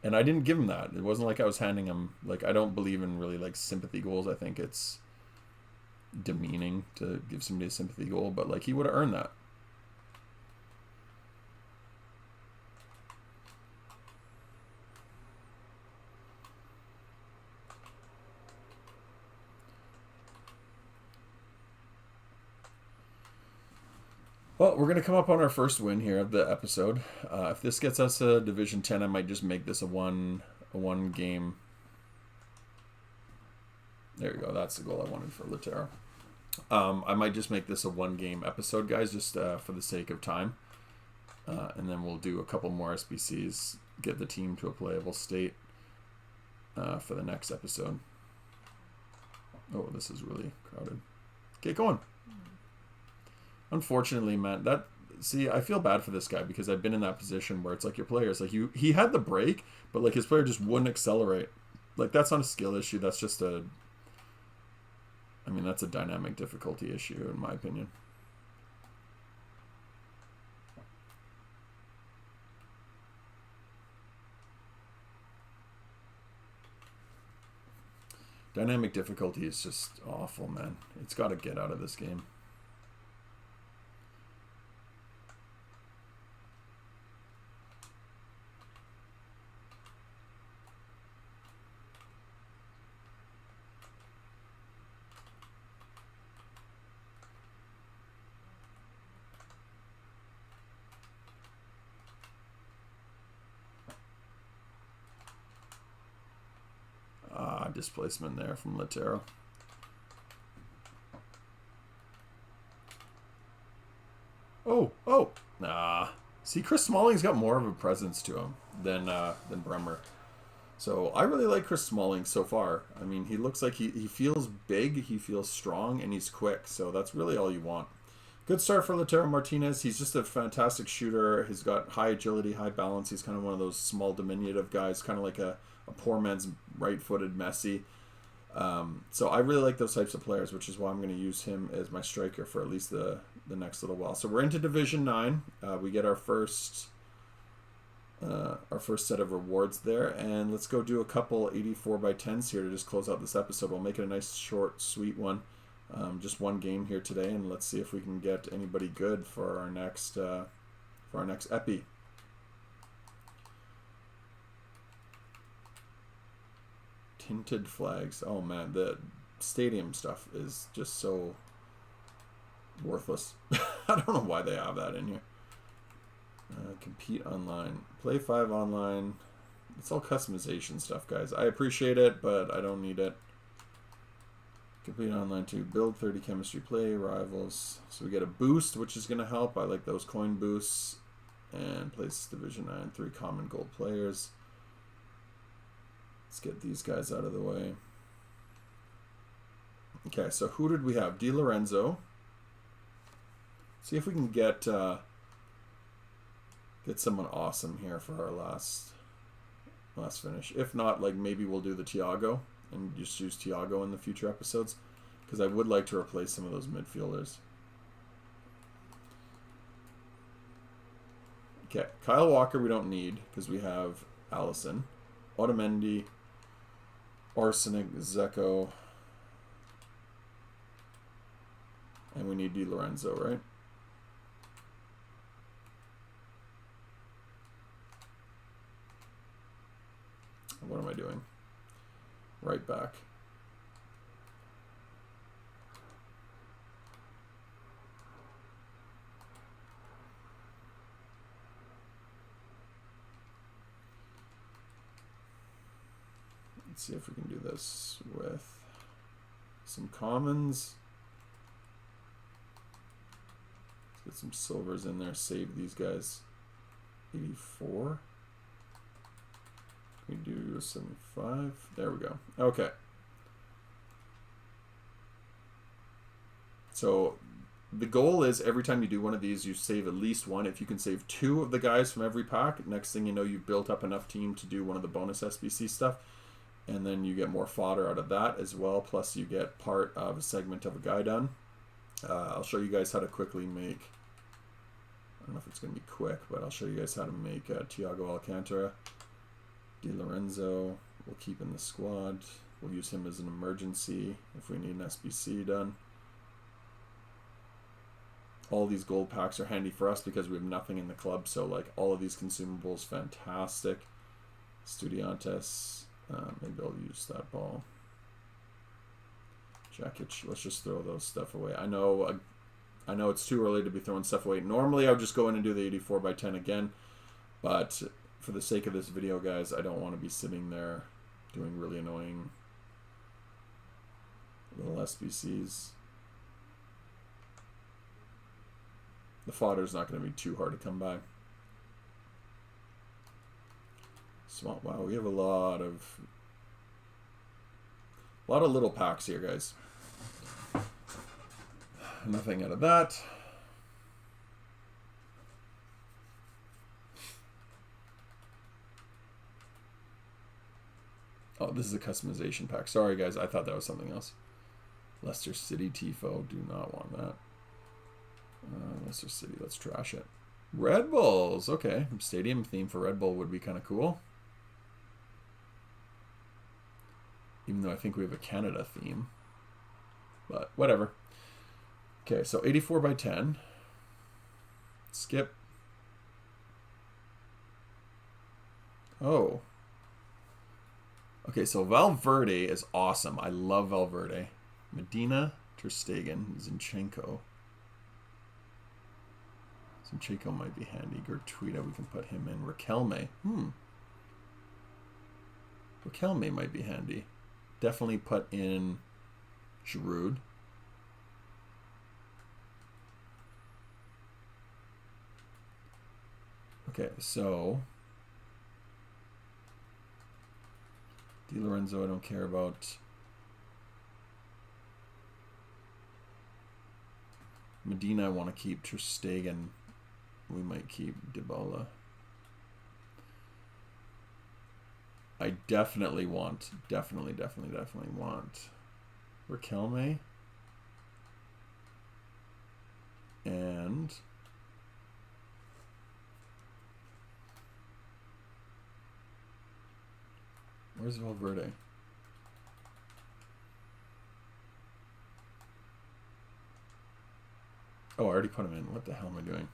And I didn't give him that. It wasn't like I was handing him, like, I don't believe in really, like, sympathy goals. I think it's demeaning to give somebody a sympathy goal, but, like, he would have earned that. Well, we're going to come up on our first win here of the episode. If this gets us a Division 10, I might just make this a one game. There you go. That's the goal I wanted for Eto'o. I might just make this a one game episode, guys, just for the sake of time. And then we'll do a couple more SBCs, get the team to a playable state for the next episode. Oh, this is really crowded. Get going. Unfortunately, man, that See, I feel bad for this guy because I've been in that position where it's like your players, like he had the break, but like his player just wouldn't accelerate. Like that's not a skill issue. That's just I mean, that's a dynamic difficulty issue in my opinion. Dynamic difficulty is just awful, man. It's got to get out of this game. Displacement there from Eto'o. Oh, nah. See, Chris Smalling's got more of a presence to him than Bremer. So I really like Chris Smalling so far. I mean, he looks like he feels big, he feels strong, and he's quick. So that's really all you want. Good start for Lautaro Martinez. He's just a fantastic shooter. He's got high agility, high balance. He's kind of one of those small, diminutive guys, kind of like a poor man's right-footed Messi. So I really like those types of players, which is why I'm going to use him as my striker for at least the next little while. So we're into Division 9. We get our first set of rewards there, and let's go do a couple 84x10s here to just close out this episode. We'll make it a nice, short, sweet one. Just one game here today, and let's see if we can get anybody good for our next epi. Tinted flags. Oh man, the stadium stuff is just so worthless. I don't know why they have that in here. Compete online. Play 5 online. It's all customization stuff, guys. I appreciate it, but I don't need it. Compete online too. Build 30 chemistry. Play rivals. So we get a boost, which is going to help. I like those coin boosts. And place Division 9. 3 common gold players. Let's get these guys out of the way. Okay, so who did we have? Di Lorenzo. See if we can get someone awesome here for our last finish. If not, like maybe we'll do the Thiago and just use Thiago in the future episodes, because I would like to replace some of those midfielders. Okay, Kyle Walker we don't need because we have Allison, Otamendi, Arsenic, Zeko, and we need Di Lorenzo, right? What am I doing? Right back. Let's see if we can do this with some commons. Let's get some silvers in there. Save these guys. 84. We do 75. There we go. Okay. So the goal is every time you do one of these, you save at least one. If you can save 2 of the guys from every pack, next thing you know, you've built up enough team to do one of the bonus SBC stuff. And then you get more fodder out of that as well. Plus you get part of a segment of a guy done. I'll show you guys how to quickly make, I don't know if it's going to be quick, but I'll show you guys how to make Thiago Alcantara. Di Lorenzo we'll keep in the squad. We'll use him as an emergency if we need an SBC done. All these gold packs are handy for us because we have nothing in the club. So like all of these consumables, fantastic. Studiantes. Maybe I'll use that ball. Jakic, let's just throw those stuff away. I know it's too early to be throwing stuff away. Normally I would just go in and do the 84x10 again, but for the sake of this video, guys, I don't want to be sitting there doing really annoying little SBCs. The fodder is not going to be too hard to come by. Small. Wow, we have a lot of little packs here, guys. Nothing out of that. Oh, this is a customization pack. Sorry, guys. I thought that was something else. Leicester City Tifo. Do not want that. Leicester City. Let's trash it. Red Bulls. Okay. Stadium theme for Red Bull would be kind of cool. Even though I think we have a Canada theme. But whatever. Okay, so 84 by 10. Skip. Oh. Okay, so Valverde is awesome. I love Valverde. Medina, Ter Stegen, Zinchenko. Zinchenko might be handy. Gertruida, we can put him in. Riquelme. Riquelme might be handy. Definitely put in Giroud. Okay, so Di Lorenzo I don't care about. Medina I want to keep. Ter Stegen we might keep. Dybala. I definitely want, definitely want Riquelme. And where's Valverde? Oh, I already put him in. What the hell am I doing?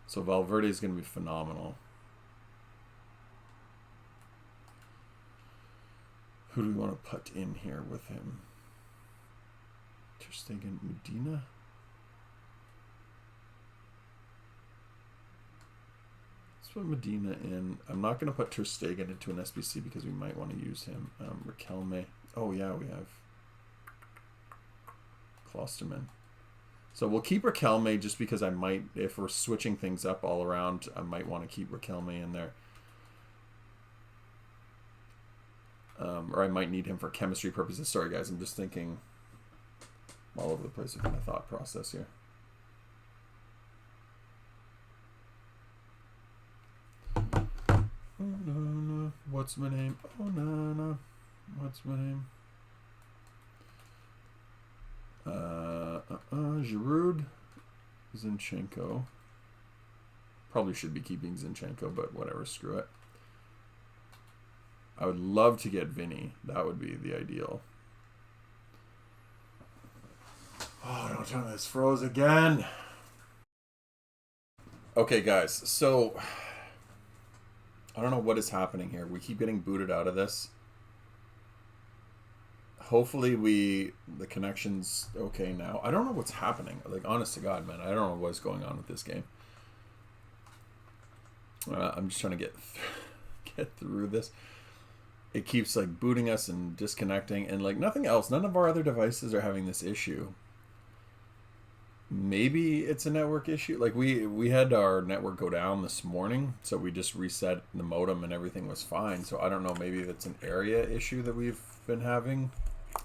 So Valverde is going to be phenomenal. Who do we want to put in here with him? Ter Stegen, Medina? Let's put Medina in. I'm not going to put Ter Stegen into an SBC because we might want to use him. Riquelme. Oh, yeah, we have Klosterman. So we'll keep Riquelme just because I might, if we're switching things up all around, I might want to keep Riquelme in there. Or I might need him for chemistry purposes. Sorry, guys, I'm just thinking all over the place with my thought process here. Oh, no. What's my name? Oh, no. What's my name? Giroud. Zinchenko. Probably should be keeping Zinchenko, but whatever, screw it. I would love to get Vinny. That would be the ideal. Oh, don't tell me this froze again. Okay, guys. So, I don't know what is happening here. We keep getting booted out of this. Hopefully the connection's okay now. I don't know what's happening. Like, honest to God, man. I don't know what's going on with this game. I'm just trying to get through this. It keeps like booting us and disconnecting and like nothing else. None of our other devices are having this issue. Maybe it's a network issue. Like we had our network go down this morning, so we just reset the modem and everything was fine. So I don't know, maybe that's an area issue that we've been having,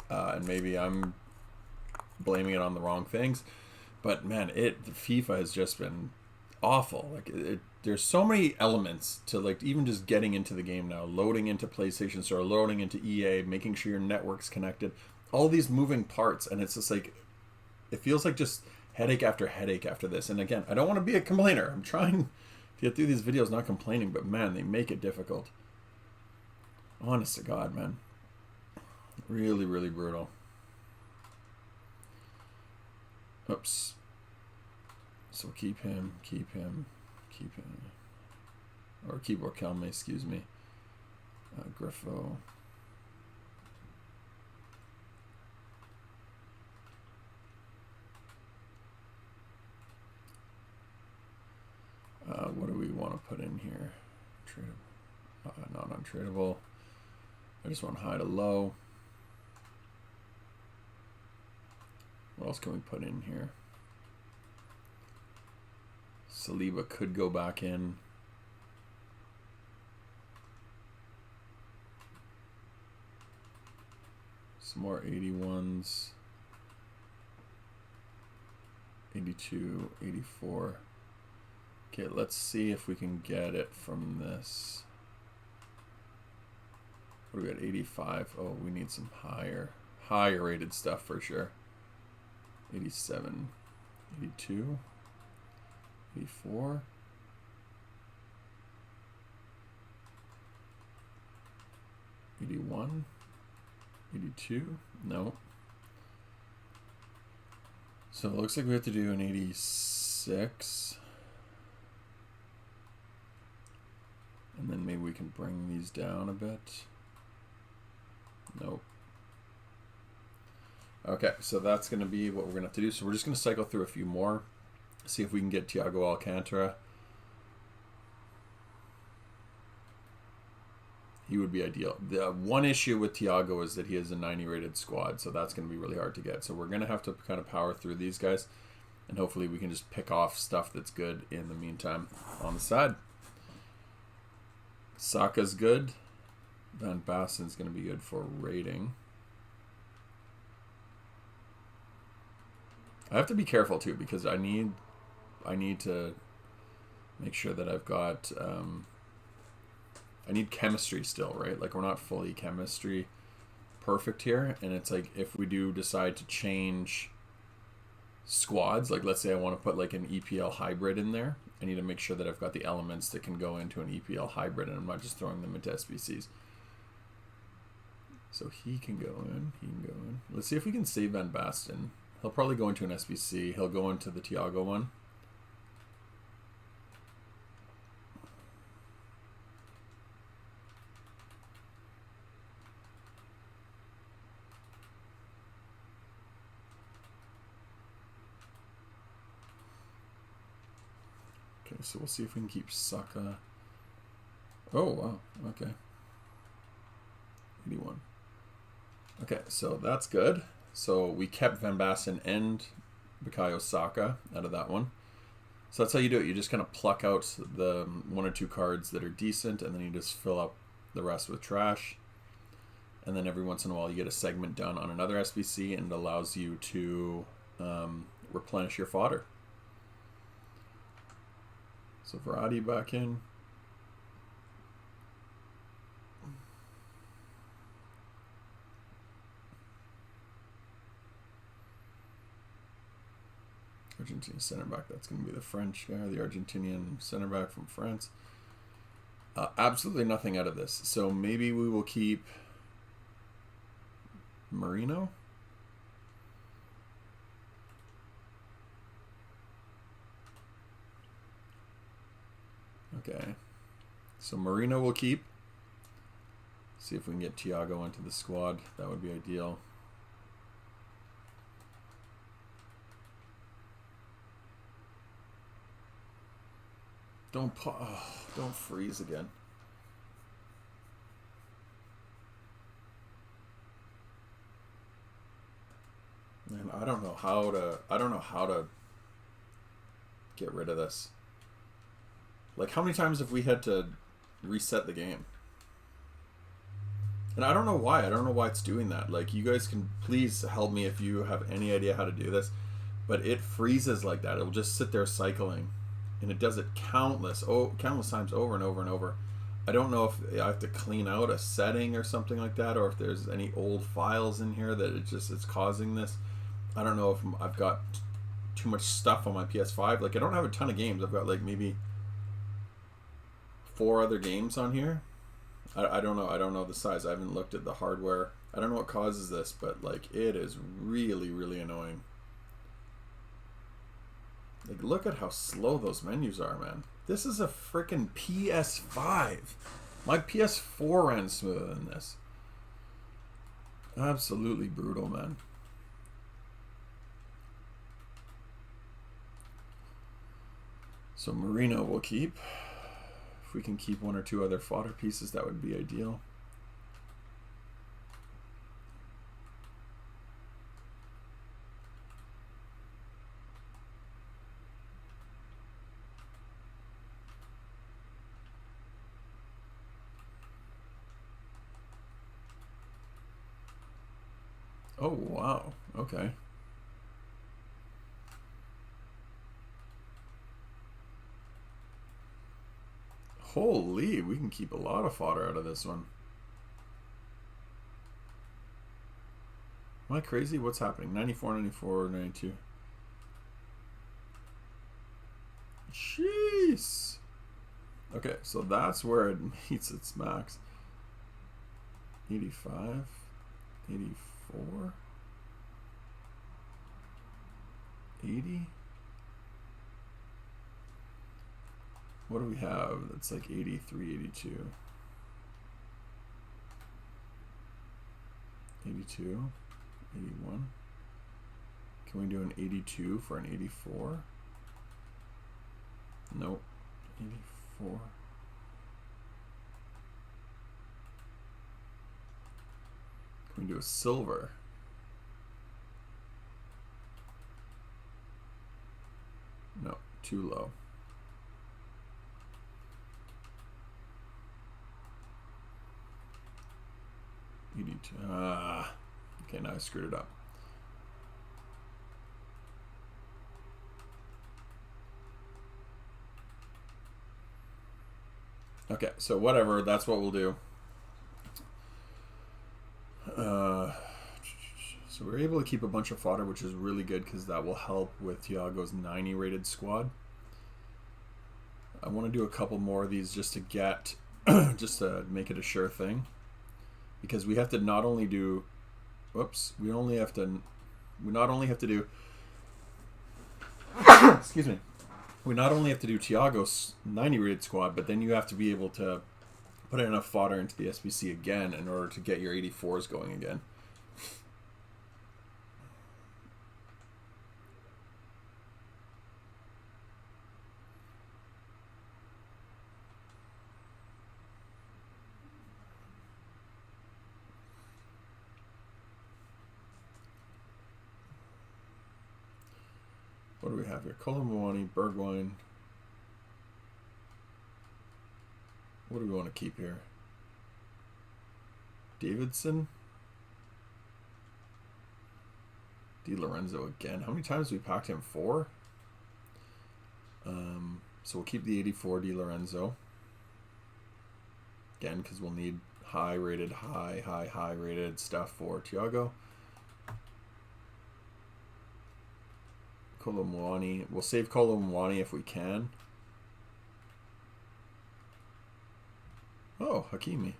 and maybe I'm blaming it on the wrong things. But man, FIFA has just been awful. Like there's so many elements to like even just getting into the game now, loading into PlayStation Store, loading into EA, making sure your network's connected, all these moving parts, and it's just like it feels like just headache after this. And again, I don't want to be a complainer. I'm trying to get through these videos not complaining, but man, they make it difficult. Honest to God, man. Really, really brutal. Oops. So keep him. Or keep Riquelme, excuse me. Griffo. What do we want to put in here? Tradable. Not untradable. I just want high to low. What else can we put in here? Saliba could go back in. Some more 81s. 82, 84. Okay, let's see if we can get it from this. What do we got? 85. Oh, we need some higher rated stuff for sure. 87, 82, 84. 81, 82. No. So it looks like we have to do an 86. And then maybe we can bring these down a bit. Nope. Okay, so that's going to be what we're going to have to do. So we're just going to cycle through a few more. See if we can get Thiago Alcantara. He would be ideal. The one issue with Thiago is that he has a 90 rated squad, so that's going to be really hard to get. So we're going to have to kind of power through these guys, and hopefully we can just pick off stuff that's good in the meantime on the side. Saka's good. Van Basten's going to be good for rating. I have to be careful too because I need to make sure that I've got I need chemistry still, right? Like we're not fully chemistry perfect here, and it's like if we do decide to change squads, like let's say I want to put like an EPL hybrid in there, I need to make sure that I've got the elements that can go into an EPL hybrid and I'm not just throwing them into SBCs. So he can go in. Let's see if we can save Van Basten. He'll probably go into an SBC. He'll go into the Thiago one. Okay, so we'll see if we can keep Saka. Oh, wow. Okay. 81. Okay, so that's good. So we kept Van Basten and Bukayo Saka out of that one. So that's how you do it. You just kind of pluck out the one or two cards that are decent, and then you just fill up the rest with trash. And then every once in a while you get a segment done on another SBC, and it allows you to replenish your fodder. So Verratti back in. Argentinian center back. That's going to be the French guy, the Argentinian center back from France. Absolutely nothing out of this. So maybe we will keep Marino. Okay. So Marino will keep. See if we can get Thiago into the squad. That would be ideal. Don't freeze again. Man, I don't know how to get rid of this. Like, how many times have we had to reset the game? And I don't know why. I don't know why it's doing that. Like, you guys can please help me if you have any idea how to do this. But it freezes like that. It will just sit there cycling. And it does it countless times over and over and over. I don't know if I have to clean out a setting or something like that, or if there's any old files in here that it's causing this. I don't know if I've got too much stuff on my PS5. Like, I don't have a ton of games. I've got like maybe 4 other games on here. I don't know. I don't know the size. I haven't looked at the hardware. I don't know what causes this, but like it is really, really annoying. Like, look at how slow those menus are, man. This is a freaking PS5. My PS4 ran smoother than this. Absolutely brutal, man. So Marino will keep. If we can keep 1 or 2 other fodder pieces, that would be ideal. Oh, wow. Okay. Holy, we can keep a lot of fodder out of this one. Am I crazy? What's happening? 94, 94, 92. Jeez. Okay, so that's where it meets its max. 85, 84, 80. What do we have? That's like 83, 82. 82, 81. Can we do an 82 for an 84? Nope. 84. Can we do a silver? No, too low. Okay, now I screwed it up. Okay, so whatever, that's what we'll do. So we're able to keep a bunch of fodder, which is really good because that will help with Thiago's 90 rated squad. I want to do a couple more of these just to get, just to make it a sure thing. Because we have to not only do, whoops, we not only have to do, excuse me, we not only have to do Thiago's 90 rated squad, but then you have to be able to put enough fodder into the SBC again in order to get your 84s going again. What do we have here? Colomboani, Bergwijn. What do we want to keep here? Davidson? Di Lorenzo again. How many times have we packed him? 4? So we'll keep the 84 Di Lorenzo. Again, because we'll need high rated stuff for Thiago. Colomboani. We'll save Colomboani if we can. Oh, Hakimi.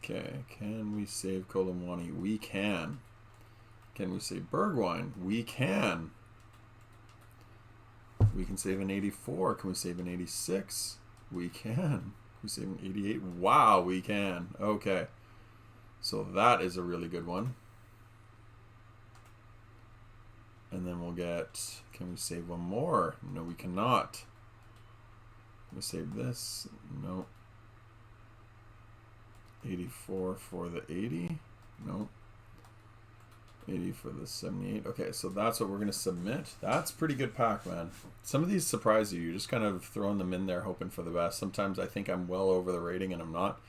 Okay, can we save Colomboani? We can. Can we save Bergwijn? We can. We can save an 84. Can we save an 86? We can. Can we save an 88? Wow, we can. Okay. So that is a really good one. And then we'll get, can we save one more? No, we cannot. Can we save this? No. 84 for the 80? No. 80 for the 78. Okay, so that's what we're going to submit. That's pretty good pack, man. Some of these surprise you. You're just kind of throwing them in there hoping for the best. Sometimes I think I'm well over the rating and I'm not.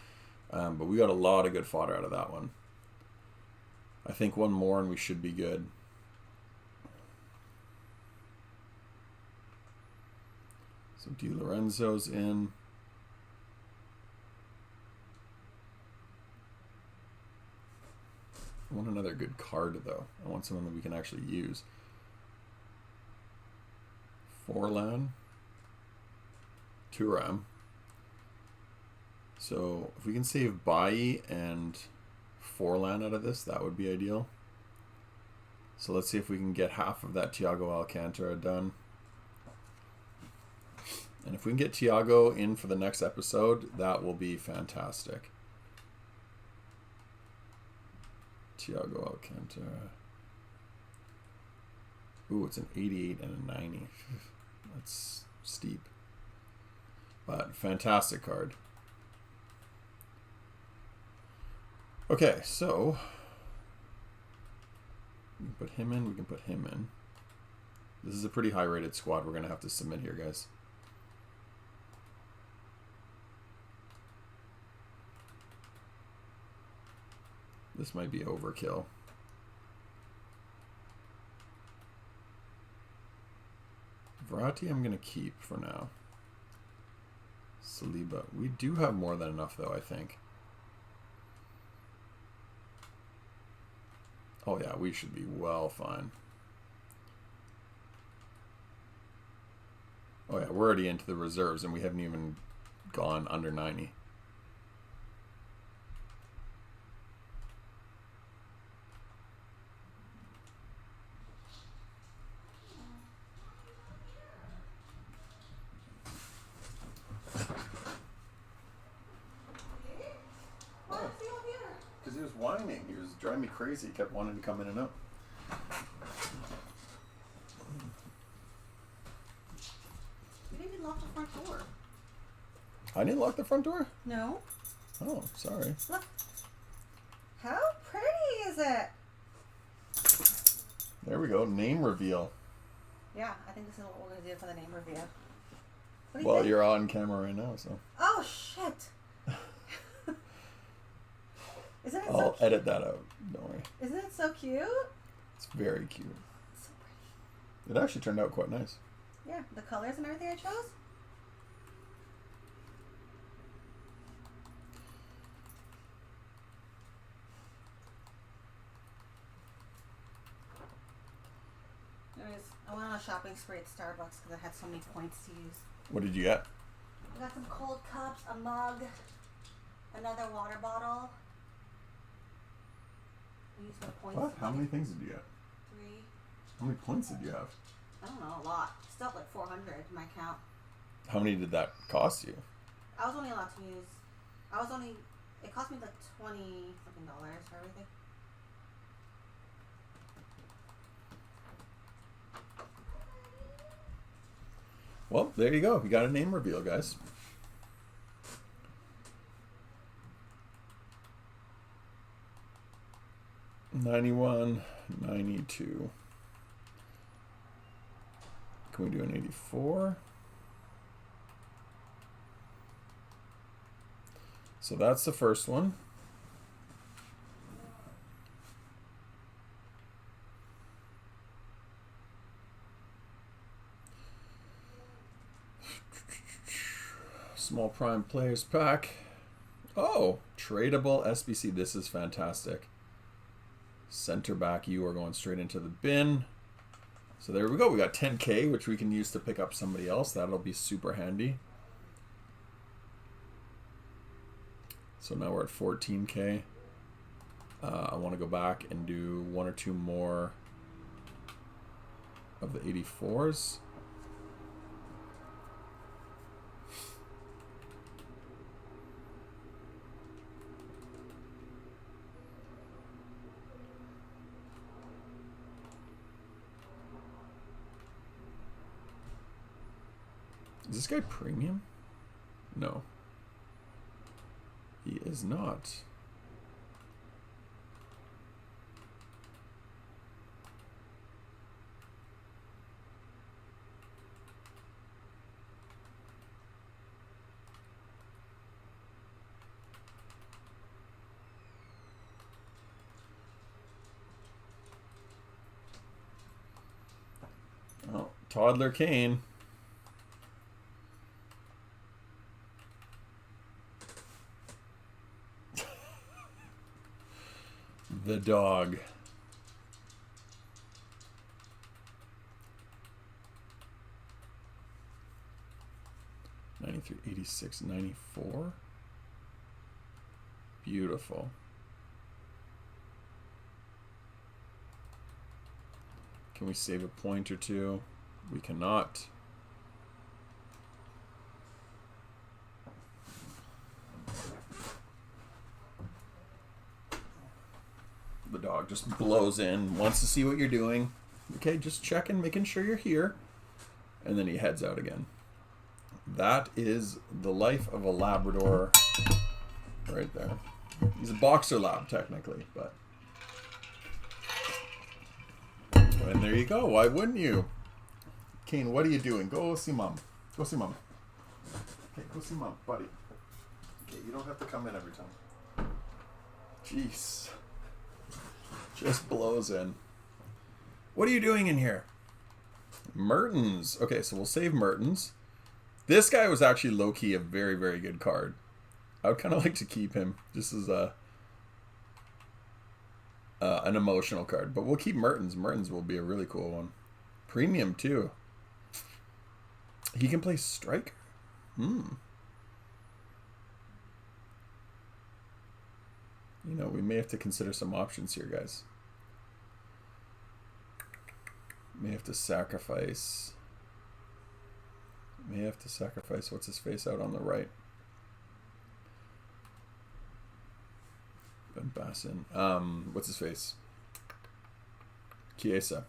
But we got a lot of good fodder out of that one. I think one more and we should be good. So Di Lorenzo's in. I want another good card, though. I want someone that we can actually use. Forlan. Thuram. So, if we can save Bailly and Forlan out of this, that would be ideal. So, let's see if we can get half of that Thiago Alcantara done. And if we can get Thiago in for the next episode, that will be fantastic. Thiago Alcantara. Ooh, it's an 88 and a 90. That's steep. But fantastic card. Okay, so we can put him in, we can put him in. This is a pretty high rated squad we're going to have to submit here, guys. This might be overkill. Verratti I'm going to keep for now. Saliba. We do have more than enough, though, I think. Oh, yeah, we should be well fine. Oh, yeah, we're already into the reserves, and we haven't even gone under 90. Because he was whining. He was driving me crazy. He kept wanting to come in and out. You didn't even lock the front door. I didn't lock the front door? No. Oh, sorry. Look. How pretty is it? There we go. Name reveal. Yeah, I think this is what we're going to do for the name reveal. What do you Well, think? you're on camera right now, so. Oh, shit. Isn't it so I'll cute? edit that out. Don't worry. Isn't it so cute? It's very cute. So pretty. It actually turned out quite nice. Yeah, the colors and everything I chose. Anyways, I went on a shopping spree at Starbucks because I had so many points to use. What did you get? I got some cold cups, a mug, another water bottle. I used my points. What? How many things did you get? 3. How many points did you have? I don't know, a lot. Still like 400 in my account. How many did that cost you? I was only allowed to use. It cost me like $20 something for everything. Well, there you go. You got a name reveal, guys. $91, $92. Can we do an 84? So that's the first one. Small prime players pack. Oh, tradable SBC. This is fantastic. Center back, you are going straight into the bin. So there we go. We got 10K, which we can use to pick up somebody else. That'll be super handy. So now we're at 14K. I want to go back and do 1 or 2 more of the 84s. Is this guy premium? No. He is not. Oh, Toddler Kane. The dog. 93, 86, 94. Beautiful. Can we save a point or two? We cannot. The dog just blows in, wants to see what you're doing. Okay, just checking, making sure you're here. And then he heads out again. That is the life of a Labrador right there. He's a boxer lab, technically, but... And there you go. Why wouldn't you? Kane, what are you doing? Go see Mom. Go see Mom. Okay, go see Mom, buddy. Okay, you don't have to come in every time. Jeez. Just blows in. What are you doing in here? Mertens. Okay, so we'll save Mertens. This guy was actually low-key a very, very good card. I would kind of like to keep him just as an emotional card. But we'll keep Mertens. Mertens will be a really cool one. Premium, too. He can play striker. You know, we may have to consider some options here, guys. May have to sacrifice. What's his face out on the right? Ben Bassin. What's his face? Chiesa.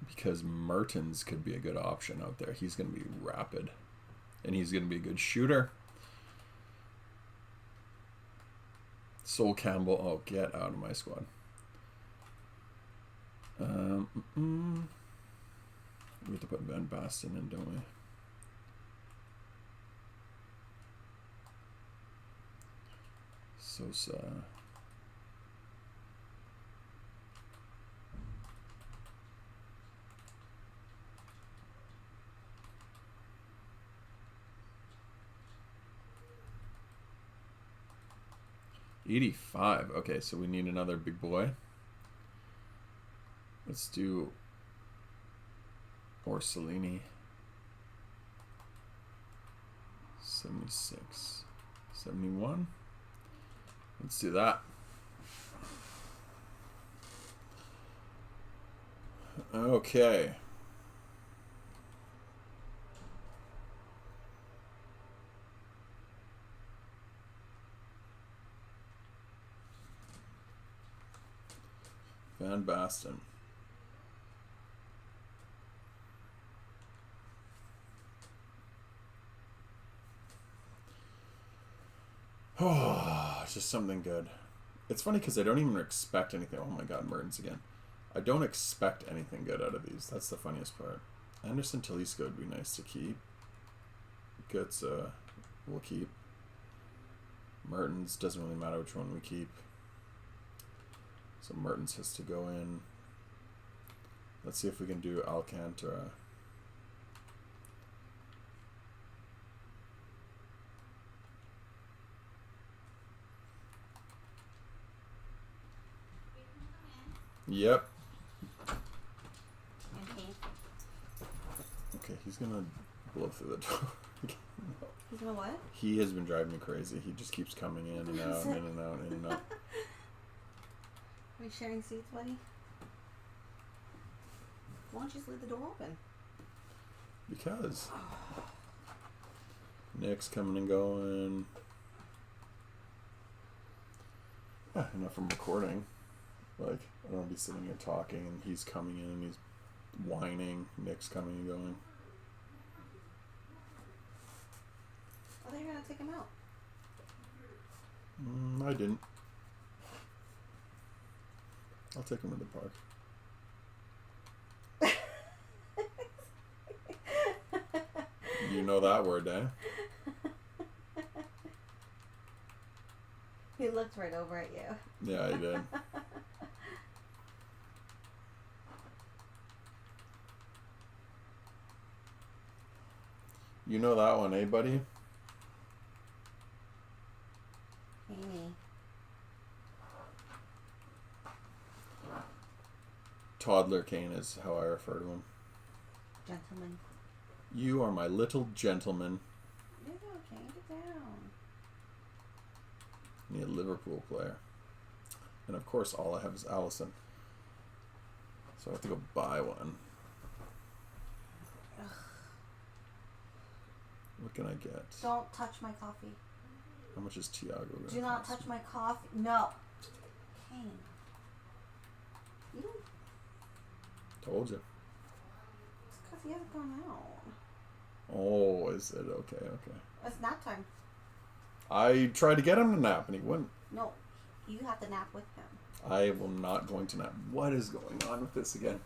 Because Mertens could be a good option out there. He's going to be rapid. And he's going to be a good shooter. Sol Campbell. Oh, get out of my squad. We have to put Ben Bastin in, don't we? Sosa. $85. Okay, so we need another big boy. Let's do Orsolini. 76. 71. Let's do that. Okay. Van Basten. Oh, it's just something good. It's funny because I don't even expect anything. Oh my god, Mertens again. I don't expect anything good out of these. That's the funniest part. Anderson Talisca would be nice to keep. Götze, we'll keep. Mertens, doesn't really matter which one we keep. So Mertens has to go in. Let's see if we can do Alcantara. Yep. Okay, he's gonna blow through the door. He's gonna what? He has been driving me crazy. He just keeps coming in and out, in and out, in and out. Are we sharing seats, buddy? Why don't you just leave the door open? Because Nick's coming and going. Yeah, enough from recording. Like, I don't want to be sitting here talking and he's coming in and he's whining. Nick's coming and going. I thought you were going to take him out. I didn't. I'll take him to the park. You know that word, eh? He looked right over at you. Yeah, he did. You know that one, eh, buddy? Amy. Toddler Kane is how I refer to him. Gentleman. You are my little gentleman. Get down, Kane. Get down. Need a Liverpool player. And of course, all I have is Allison. So I have to go buy one. Ugh. What can I get? Don't touch my coffee. How much is Tiago going to Do not cost touch me? my coffee. No. Kane. You don't. Told you. It's because he hasn't gone out. Oh, is it? Okay, okay. It's nap time. I tried to get him to nap and he wouldn't. No. You have to nap with him. I will not going to nap. What is going on with this again?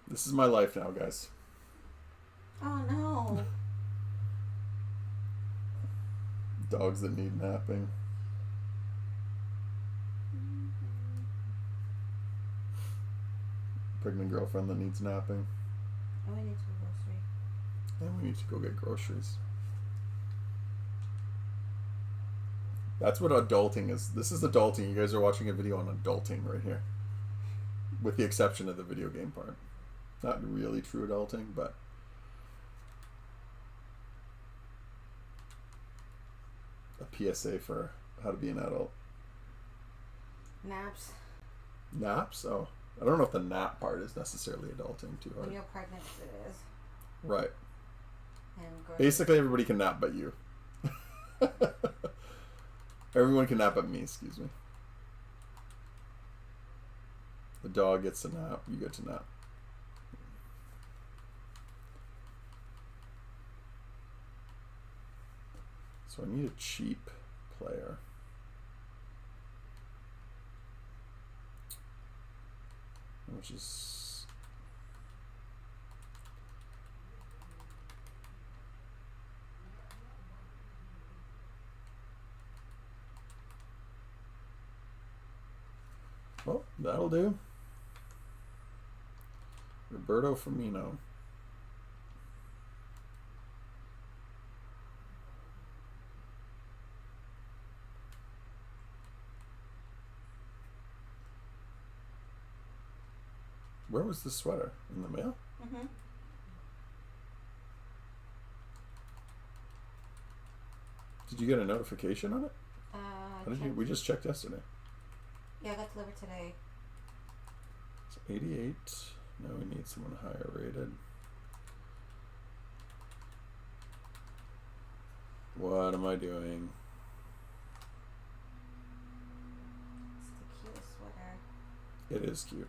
This is my life now, guys. Oh, no. Dogs that need napping. Pregnant girlfriend that needs napping. And we need to go grocery. And we need to go get groceries. That's what adulting is. This is adulting. You guys are watching a video on adulting right here. With the exception of the video game part. Not really true adulting, but... a PSA for how to be an adult. Naps. Naps? Oh. I don't know if the nap part is necessarily adulting too hard. When you're pregnant, it is. Right. And basically everybody can nap but you. Everyone can nap but me, excuse me. The dog gets to nap, you get to nap. So I need a cheap player. Which is... oh, that'll do. Roberto Firmino. Where was the sweater? In the mail? Mm-hmm. Did you get a notification on it? How did you? We just checked yesterday. Yeah, I got delivered today. It's 88. No, we need someone higher rated. What am I doing? It's the cutest sweater. It is cute.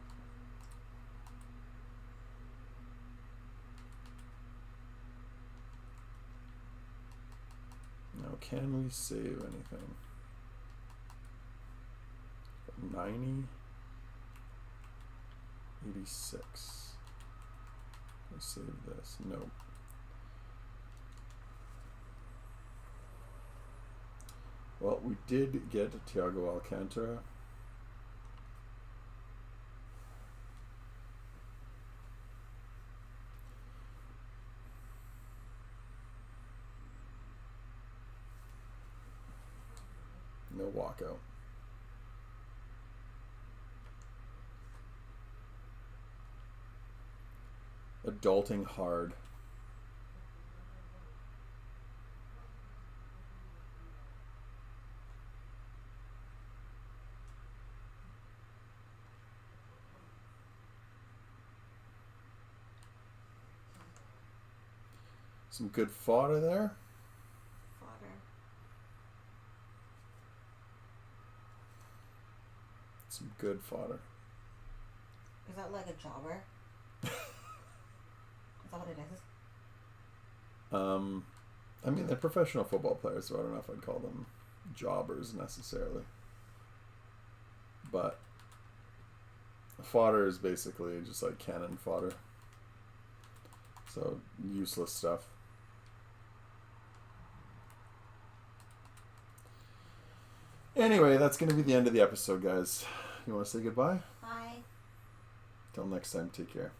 Now, can we save anything? 90, 86. Let's save this. Nope. Well, we did get Thiago Alcantara. No walkout. Adulting hard. Some good fodder there. Fodder. Some good fodder. Is that like a jobber? Is that what it is? I mean, they're professional football players, so I don't know if I'd call them jobbers necessarily. But fodder is basically just like cannon fodder. So useless stuff. Anyway, that's going to be the end of the episode, guys. You want to say goodbye? Bye. Till next time, take care.